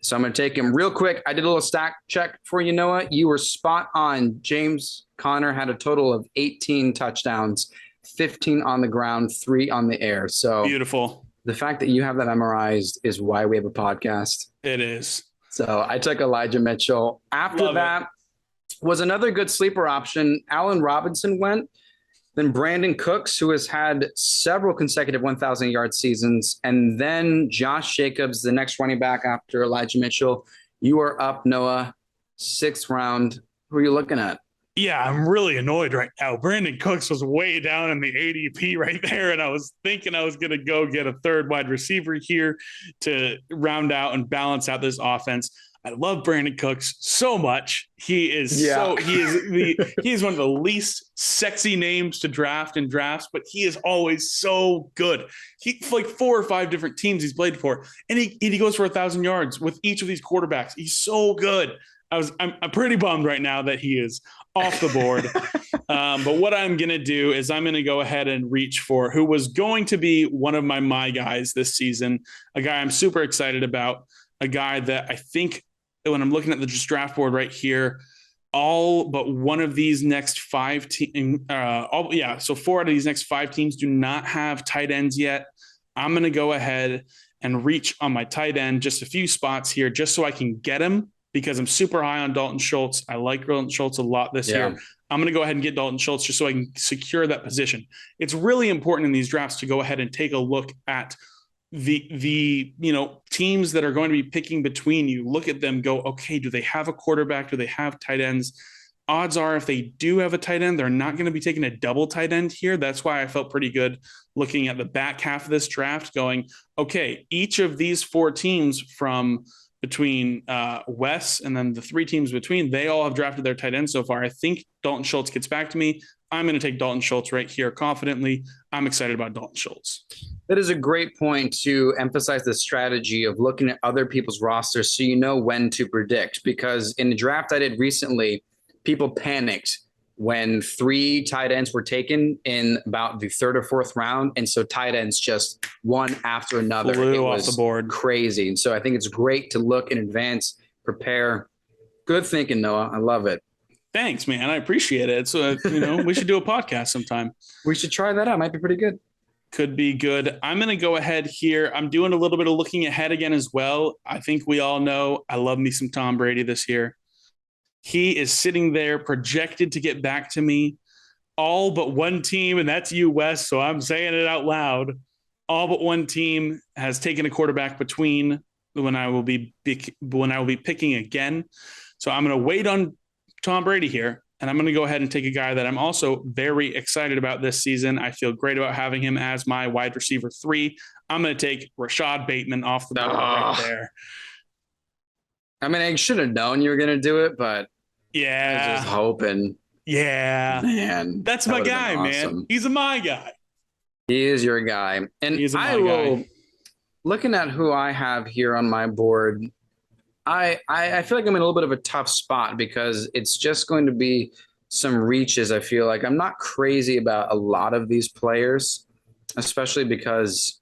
So I'm going to take him real quick. I did a little stack check for you, Noah. You were spot on. James Conner had a total of 18 touchdowns, 15 on the ground, 3 on the air. So beautiful. The fact that you have that memorized is why we have a podcast. It is. So I took Elijah Mitchell. After that was another good sleeper option. Allen Robinson went. Then Brandon Cooks, who has had several consecutive 1,000-yard seasons. And then Josh Jacobs, the next running back after Elijah Mitchell. You are up, Noah, 6th round. Who are you looking at? Yeah, I'm really annoyed right now. Brandon Cooks was way down in the ADP right there, and I was thinking I was going to go get a 3rd wide receiver here to round out and balance out this offense. I love Brandon Cooks so much. He is he is one of the least sexy names to draft in drafts, but he is always so good. He like 4 or 5 different teams he's played for, and he goes for 1,000 yards with each of these quarterbacks. He's so good. I'm pretty bummed right now that he is off the board. But what I'm going to do is I'm going to go ahead and reach for who was going to be one of my guys this season, a guy I'm super excited about, a guy that I think when I'm looking at the draft board right here, all but one of these next 5 teams, so 4 out of these next 5 teams do not have tight ends yet. I'm going to go ahead and reach on my tight end just a few spots here just so I can get him, because I'm super high on Dalton Schultz. I like Dalton Schultz a lot this year. I'm going to go ahead and get Dalton Schultz just so I can secure that position. It's really important in these drafts to go ahead and take a look at the teams that are going to be picking between you. Look at them, go, okay, do they have a quarterback? Do they have tight ends? Odds are if they do have a tight end, they're not going to be taking a double tight end here. That's why I felt pretty good looking at the back half of this draft going, okay, each of these 4 teams from between Wes and then the 3 teams between, they all have drafted their tight end so far. I think Dalton Schultz gets back to me. I'm going to take Dalton Schultz right here confidently. I'm excited about Dalton Schultz. That is a great point to emphasize the strategy of looking at other people's rosters so you know when to predict. Because in the draft I did recently, people panicked when 3 tight ends were taken in about the 3rd or 4th round. And so tight ends just one after another. Flew it off was the board. crazy. And so I think it's great to look in advance, prepare. Good thinking, Noah. I love it. Thanks, man. I appreciate it. So, we should do a podcast sometime. We should try that out. Might be pretty good. Could be good. I'm going to go ahead here. I'm doing a little bit of looking ahead again as well. I think we all know I love me some Tom Brady this year. He is sitting there projected to get back to me. All but one team, and that's you, Wes. So I'm saying it out loud. All but one team has taken a quarterback between when I will be picking again. So I'm going to wait on Tom Brady here, and I'm going to go ahead and take a guy that I'm also very excited about this season. I feel great about having him as my wide receiver 3. I'm going to take Rashad Bateman off the board right there. I mean, I should have known you were going to do it, but yeah, I was just hoping. Yeah, man, that's my guy, awesome. Man. He's my guy. He is your guy, and I will. Looking at who I have here on my board, I feel like I'm in a little bit of a tough spot because it's just going to be some reaches. I feel like I'm not crazy about a lot of these players, especially because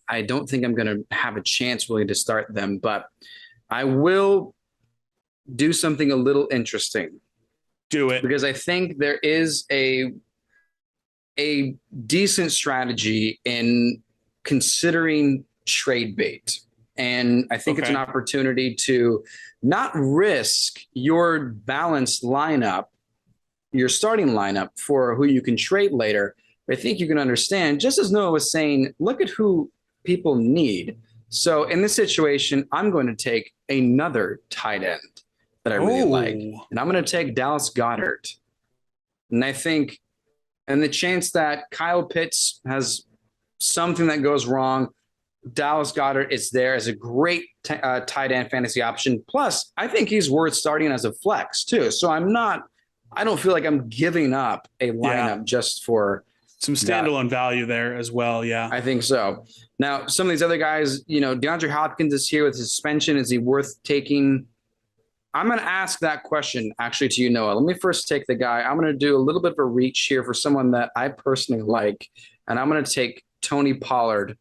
I don't think I'm going to have a chance really to start them. But I will do something a little interesting. Do it. Because I think there is a decent strategy in considering trade bait. And I think it's an opportunity to not risk your balanced lineup, your starting lineup for who you can trade later. I think you can understand, just as Noah was saying, look at who people need. So in this situation, I'm going to take another tight end that I really like. And I'm going to take Dallas Goedert. And I think, and the chance that Kyle Pitts has something that goes wrong, Dallas Goedert is there as a great tight end fantasy option. Plus, I think he's worth starting as a flex too. So I don't feel like I'm giving up a lineup just for some standalone value there as well. Yeah, I think so. Now, some of these other guys, DeAndre Hopkins is here with his suspension. Is he worth taking? I'm going to ask that question actually to you, Noah. Let me first take the guy. I'm going to do a little bit of a reach here for someone that I personally like. And I'm going to take Tony Pollard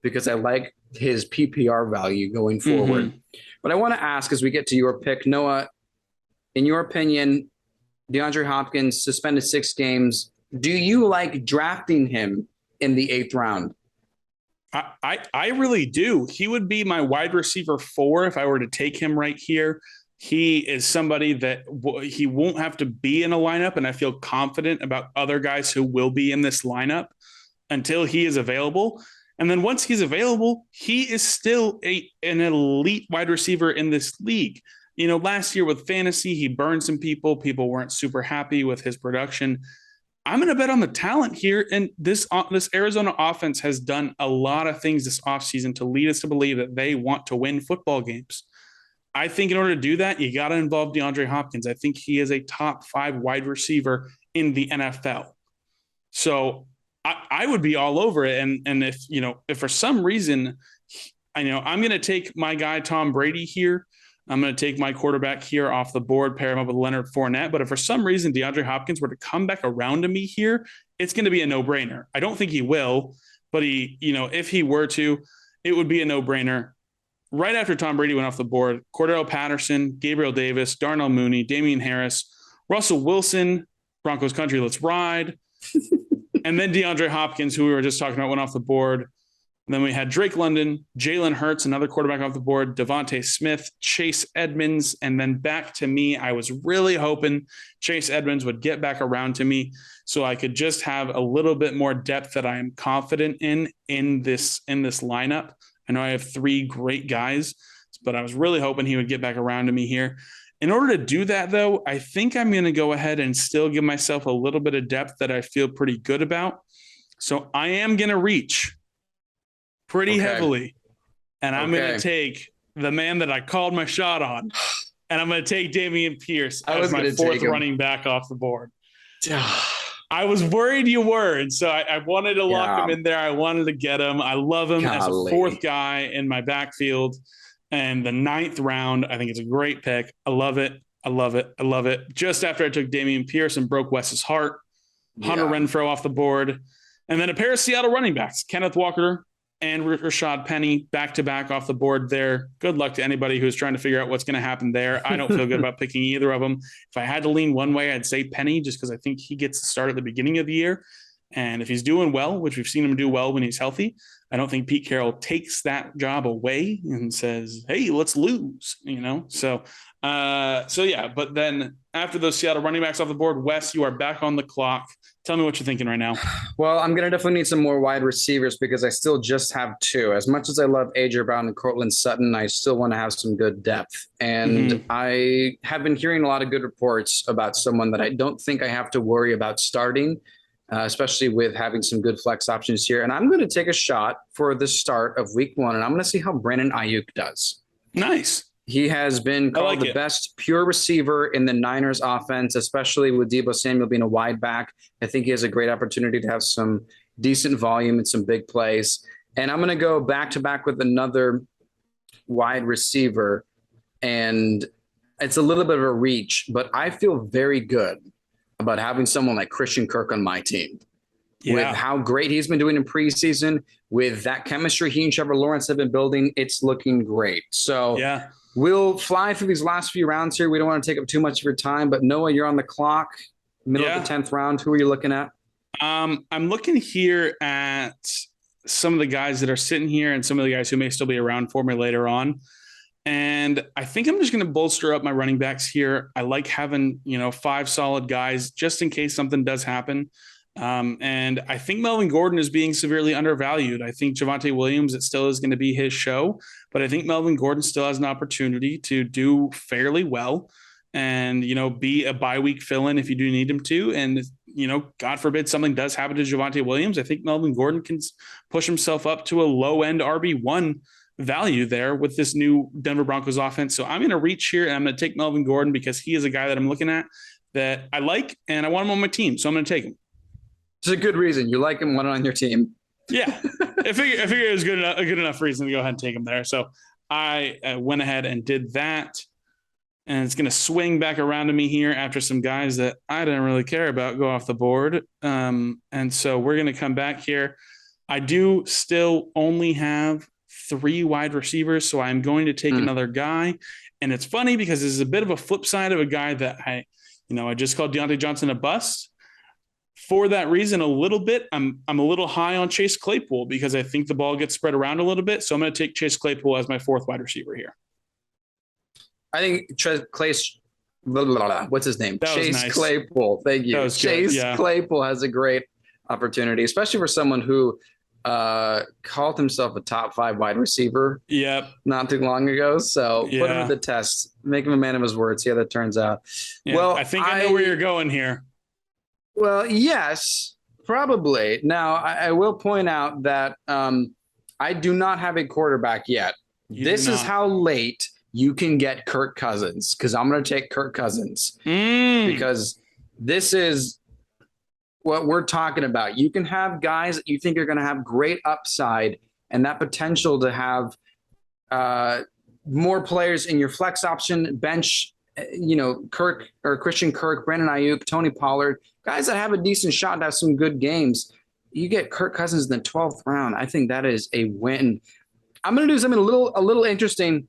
because I like his PPR value going forward. Mm-hmm. But I want to ask as we get to your pick, Noah, in your opinion, DeAndre Hopkins suspended 6 games. Do you like drafting him in the 8th round? I really do. He would be my wide receiver 4 if I were to take him right here. He is somebody that he won't have to be in a lineup, and I feel confident about other guys who will be in this lineup until he is available. And then once he's available, he is still an elite wide receiver in this league. Last year with fantasy, he burned some people. People weren't super happy with his production. I'm going to bet on the talent here. And this Arizona offense has done a lot of things this offseason to lead us to believe that they want to win football games. I think in order to do that, you got to involve DeAndre Hopkins. I think he is a top 5 wide receiver in the NFL. So I would be all over it. And if for some reason, I'm going to take my guy, Tom Brady here. I'm going to take my quarterback here off the board, pair him up with Leonard Fournette. But if for some reason DeAndre Hopkins were to come back around to me here, it's going to be a no-brainer. I don't think he will, but if he were to, it would be a no-brainer. Right after Tom Brady went off the board, Cordell Patterson, Gabriel Davis, Darnell Mooney, Damian Harris, Russell Wilson, Broncos country, let's ride. And then DeAndre Hopkins, who we were just talking about, went off the board. And then we had Drake London, Jalen Hurts, another quarterback off the board, Devontae Smith, Chase Edmonds, and then back to me. I was really hoping Chase Edmonds would get back around to me so I could just have a little bit more depth that I am confident in this lineup. I know I have 3 great guys, but I was really hoping he would get back around to me here. In order to do that, though, I think I'm going to go ahead and still give myself a little bit of depth that I feel pretty good about. So I am going to reach pretty heavily, and I'm going to take the man that I called my shot on, and I'm going to take Dameon Pierce as my 4th running back off the board. I was worried you were, and so I wanted to lock him in there. I wanted to get him. I love him as a 4th guy in my backfield. And the 9th round, I think it's a great pick. I love it. I love it. I love it. Just after I took Damian Pierce and broke Wes's heart, Hunter Renfrow off the board, and then a pair of Seattle running backs, Kenneth Walker and Rashad Penny, back-to-back off the board there. Good luck to anybody who's trying to figure out what's going to happen there. I don't feel good about picking either of them. If I had to lean one way, I'd say Penny, just because I think he gets to start at the beginning of the year. And if he's doing well, which we've seen him do well when he's healthy, I don't think Pete Carroll takes that job away and says, hey, let's lose, So yeah, but then after those Seattle running backs off the board, Wes, you are back on the clock. Tell me what you're thinking right now. Well, I'm going to definitely need some more wide receivers because I still just have two. As much as I love A.J. Brown and Cortland Sutton, I still want to have some good depth. And I have been hearing a lot of good reports about someone that I don't think I have to worry about starting, especially with having some good flex options here. And I'm going to take a shot for the start of week 1, and I'm going to see how Brandon Ayuk does. Nice. He has been called the best pure receiver in the Niners offense, especially with Deebo Samuel being a wide back. I think he has a great opportunity to have some decent volume and some big plays. And I'm going to go back-to-back with another wide receiver. And it's a little bit of a reach, but I feel very good about having someone like Christian Kirk on my team. Yeah. With how great he's been doing in preseason, with that chemistry he and Trevor Lawrence have been building, it's looking great. So yeah. We'll fly through these last few rounds here. We don't want to take up too much of your time, but Noah, you're on the clock, middle of the 10th round. Who are you looking at? I'm looking here at some of the guys that are sitting here and some of the guys who may still be around for me later on. And I think I'm just going to bolster up my running backs here. I like having, 5 solid guys just in case something does happen. And I think Melvin Gordon is being severely undervalued. I think Javonte Williams, it still is going to be his show, but I think Melvin Gordon still has an opportunity to do fairly well and, be a bye week fill-in if you do need him to. And, God forbid something does happen to Javonte Williams. I think Melvin Gordon can push himself up to a low-end RB1 value there with this new Denver Broncos offense. So I'm going to reach here and I'm going to take Melvin Gordon because he is a guy that I'm looking at that I like and I want him on my team. So I'm going to take him. It's a good reason. You like him, one on your team. Yeah. I figure it was a good enough reason to go ahead and take him there. So I went ahead and did that. And it's going to swing back around to me here after some guys that I didn't really care about go off the board. And so we're going to come back here. I do still only have 3 wide receivers, so I'm going to take another guy. And it's funny because this is a bit of a flip side of a guy that I just called Deontay Johnson a bust. For that reason, a little bit, I'm a little high on Chase Claypool because I think the ball gets spread around a little bit. So I'm going to take Chase Claypool as my 4th wide receiver here. I think what's his name? Chase nice. Claypool. Thank you. Chase Claypool has a great opportunity, especially for someone who called himself a top 5 wide receiver. Yep. Not too long ago. So put him to the test. Make him a man of his word. See how that turns out. Yeah, well, I think I know where you're going here. Well, yes, probably. Now, I will point out that I do not have a quarterback yet. This is how late you can get Kirk Cousins, because I'm going to take Kirk Cousins because this is what we're talking about. You can have guys that you think are going to have great upside and that potential to have more players in your flex option bench. Kirk or Christian Kirk, Brandon Ayuk, Tony Pollard, guys that have a decent shot to have some good games. You get Kirk Cousins in the 12th round. I think that is a win. I'm going to do something a little interesting.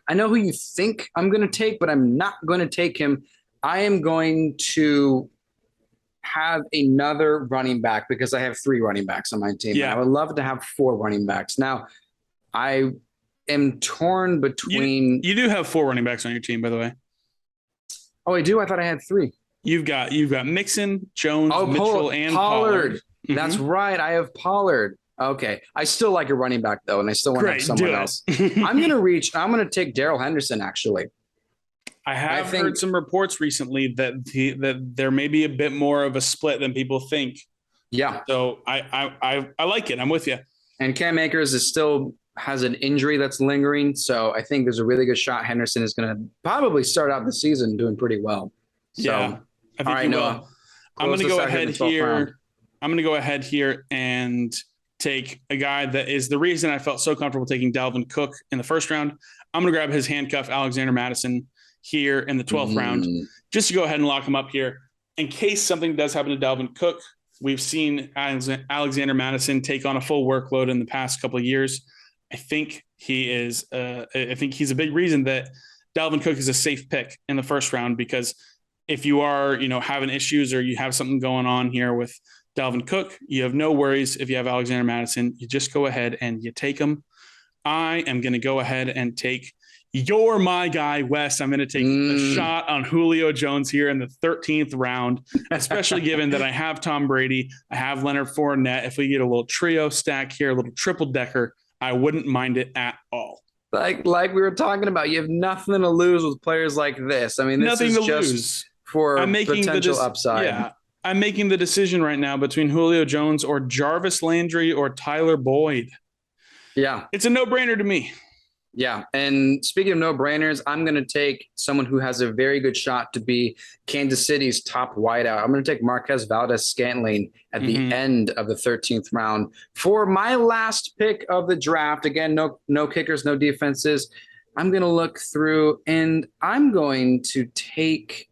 I know who you think I'm going to take, but I'm not going to take him. I am going to have another running back because I have 3 running backs on my team. Yeah. I would love to have 4 running backs. Now, I am torn between. You do have 4 running backs on your team, by the way. Oh, I do? I thought I had 3. You've got Mixon, Jones, Mitchell, and Pollard. Mm-hmm. That's right. I have Pollard. Okay. I still like a running back, though, and I still want to have someone else. I'm going to take Darrell Henderson, actually. I have heard some reports recently that there may be a bit more of a split than people think. Yeah. So I like it. I'm with you. And Cam Akers has an injury that's lingering. So I think there's a really good shot Henderson is going to probably start out the season doing pretty well. So, yeah, I think he will. I'm going to go ahead here. I'm going to go ahead here and take a guy that is the reason I felt so comfortable taking Dalvin Cook in the first round. I'm going to grab his handcuff, Alexander Madison. here in the 12th round, just to go ahead and lock him up here. In case something does happen to Dalvin Cook, we've seen Alexander Mattison take on a full workload in the past couple of years. I think he's a big reason that Dalvin Cook is a safe pick in the first round, because if you are, having issues or you have something going on here with Dalvin Cook, you have no worries. If you have Alexander Mattison, you just go ahead and you take him. I am going to go ahead and take my guy, Wes. I'm going to take a shot on Julio Jones here in the 13th round, especially given that I have Tom Brady, I have Leonard Fournette. If we get a little trio stack here, a little triple decker, I wouldn't mind it at all. Like we were talking about, you have nothing to lose with players like this. I mean, this nothing is to just lose for potential upside. Yeah, I'm making the decision right now between Julio Jones or Jarvis Landry or Tyler Boyd. Yeah. It's a no-brainer to me. Yeah. And speaking of no-brainers, I'm going to take someone who has a very good shot to be Kansas City's top wideout. I'm going to take Marquez Valdes-Scantling at the end of the 13th round. For my last pick of the draft, again, no kickers, no defenses. I'm going to look through and I'm going to take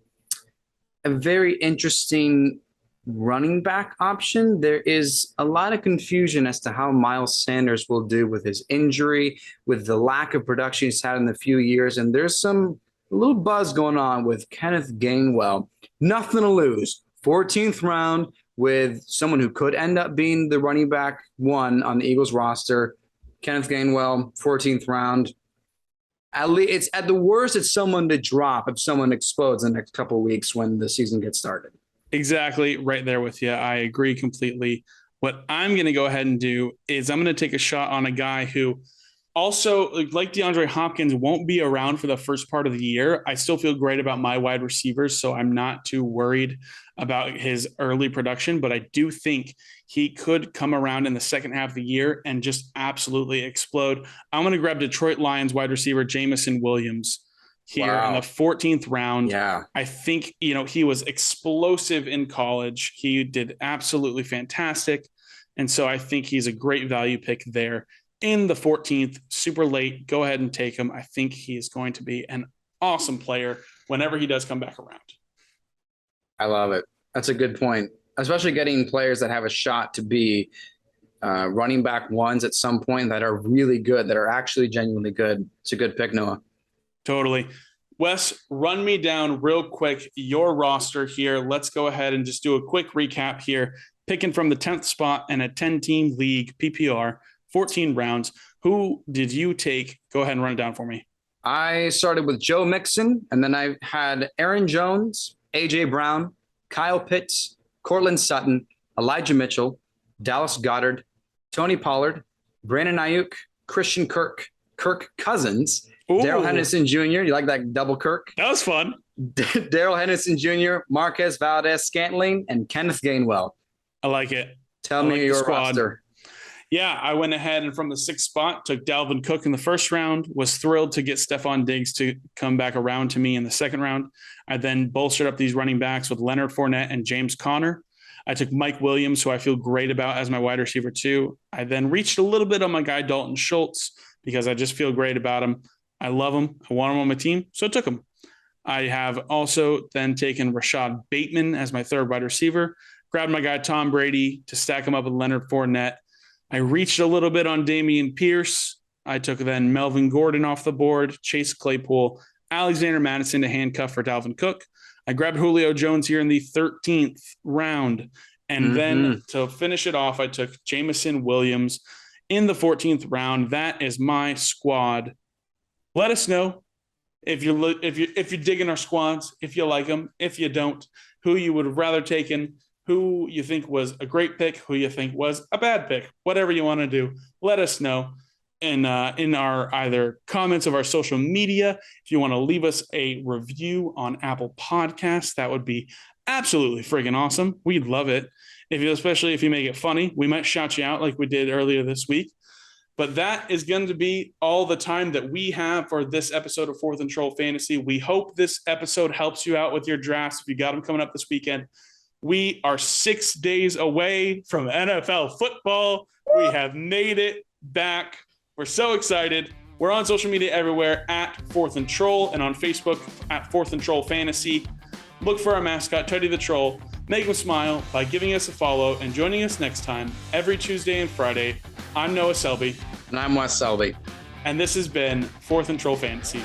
a very interesting running back option. There is a lot of confusion as to how Miles Sanders will do with his injury, with the lack of production he's had in the few years. And there's some little buzz going on with Kenneth Gainwell. Nothing to lose. 14th round with someone who could end up being the running back one on the Eagles roster. Kenneth Gainwell, 14th round. At least at the worst, it's someone to drop if someone explodes in the next couple of weeks when the season gets started. Exactly. Right there with you. I agree completely. What I'm going to go ahead and do is I'm going to take a shot on a guy who also, like DeAndre Hopkins, won't be around for the first part of the year. I still feel great about my wide receivers, so I'm not too worried about his early production, but I do think he could come around in the second half of the year and just absolutely explode. I'm going to grab Detroit Lions wide receiver Jameson Williams here in the 14th round. Yeah. I think, he was explosive in college. He did absolutely fantastic. And so I think he's a great value pick there in the 14th, super late. Go ahead and take him. I think he is going to be an awesome player whenever he does come back around. I love it. That's a good point, especially getting players that have a shot to be running back ones at some point that are really good, that are actually genuinely good. It's a good pick, Noah. Totally. Wes, run me down real quick your roster here. Let's go ahead and just do a quick recap here. Picking from the 10th spot in a 10-team league, PPR, 14 rounds. Who did you take? Go ahead and run it down for me. I started with Joe Mixon, and then I had Aaron Jones, A.J. Brown, Kyle Pitts, Cortland Sutton, Elijah Mitchell, Dallas Goedert, Tony Pollard, Brandon Ayuk, Christian Kirk Cousins, Darrell Henderson Jr. You like that double Kirk? That was fun. Darrell Henderson Jr., Marquez Valdes-Scantling, and Kenneth Gainwell. I like it. Tell me your roster. Yeah, I went ahead and from the 6th spot, took Dalvin Cook in the first round, was thrilled to get Stephon Diggs to come back around to me in the second round. I then bolstered up these running backs with Leonard Fournette and James Conner. I took Mike Williams, who I feel great about as my wide receiver too. I then reached a little bit on my guy Dalton Schultz because I just feel great about him. I love him. I want him on my team, so I took him. I have also then taken Rashad Bateman as my third wide receiver, grabbed my guy Tom Brady to stack him up with Leonard Fournette. I reached a little bit on Dameon Pierce. I took then Melvin Gordon off the board, Chase Claypool, Alexander Mattison to handcuff for Dalvin Cook. I grabbed Julio Jones here in the 13th round. And then to finish it off, I took Jameson Williams in the 14th round. That is my squad. Let us know if you're digging our squads, if you like them, if you don't, who you would have rather taken, who you think was a great pick, who you think was a bad pick, whatever you want to do. Let us know in our either comments of our social media. If you want to leave us a review on Apple Podcasts, that would be absolutely friggin' awesome. We'd love it. Especially if you make it funny, we might shout you out like we did earlier this week. But that is going to be all the time that we have for this episode of 4th and Troll Fantasy. We hope this episode helps you out with your drafts. If you got them coming up this weekend, we are 6 days away from NFL football. We have made it back. We're so excited. We're on social media everywhere at Fourth and Troll, and on Facebook at Fourth and Troll Fantasy. Look for our mascot, Teddy the Troll. Make him smile by giving us a follow and joining us next time, every Tuesday and Friday. I'm Noah Selby. And I'm Wes Selby. And this has been Fourth and Troll Fantasy.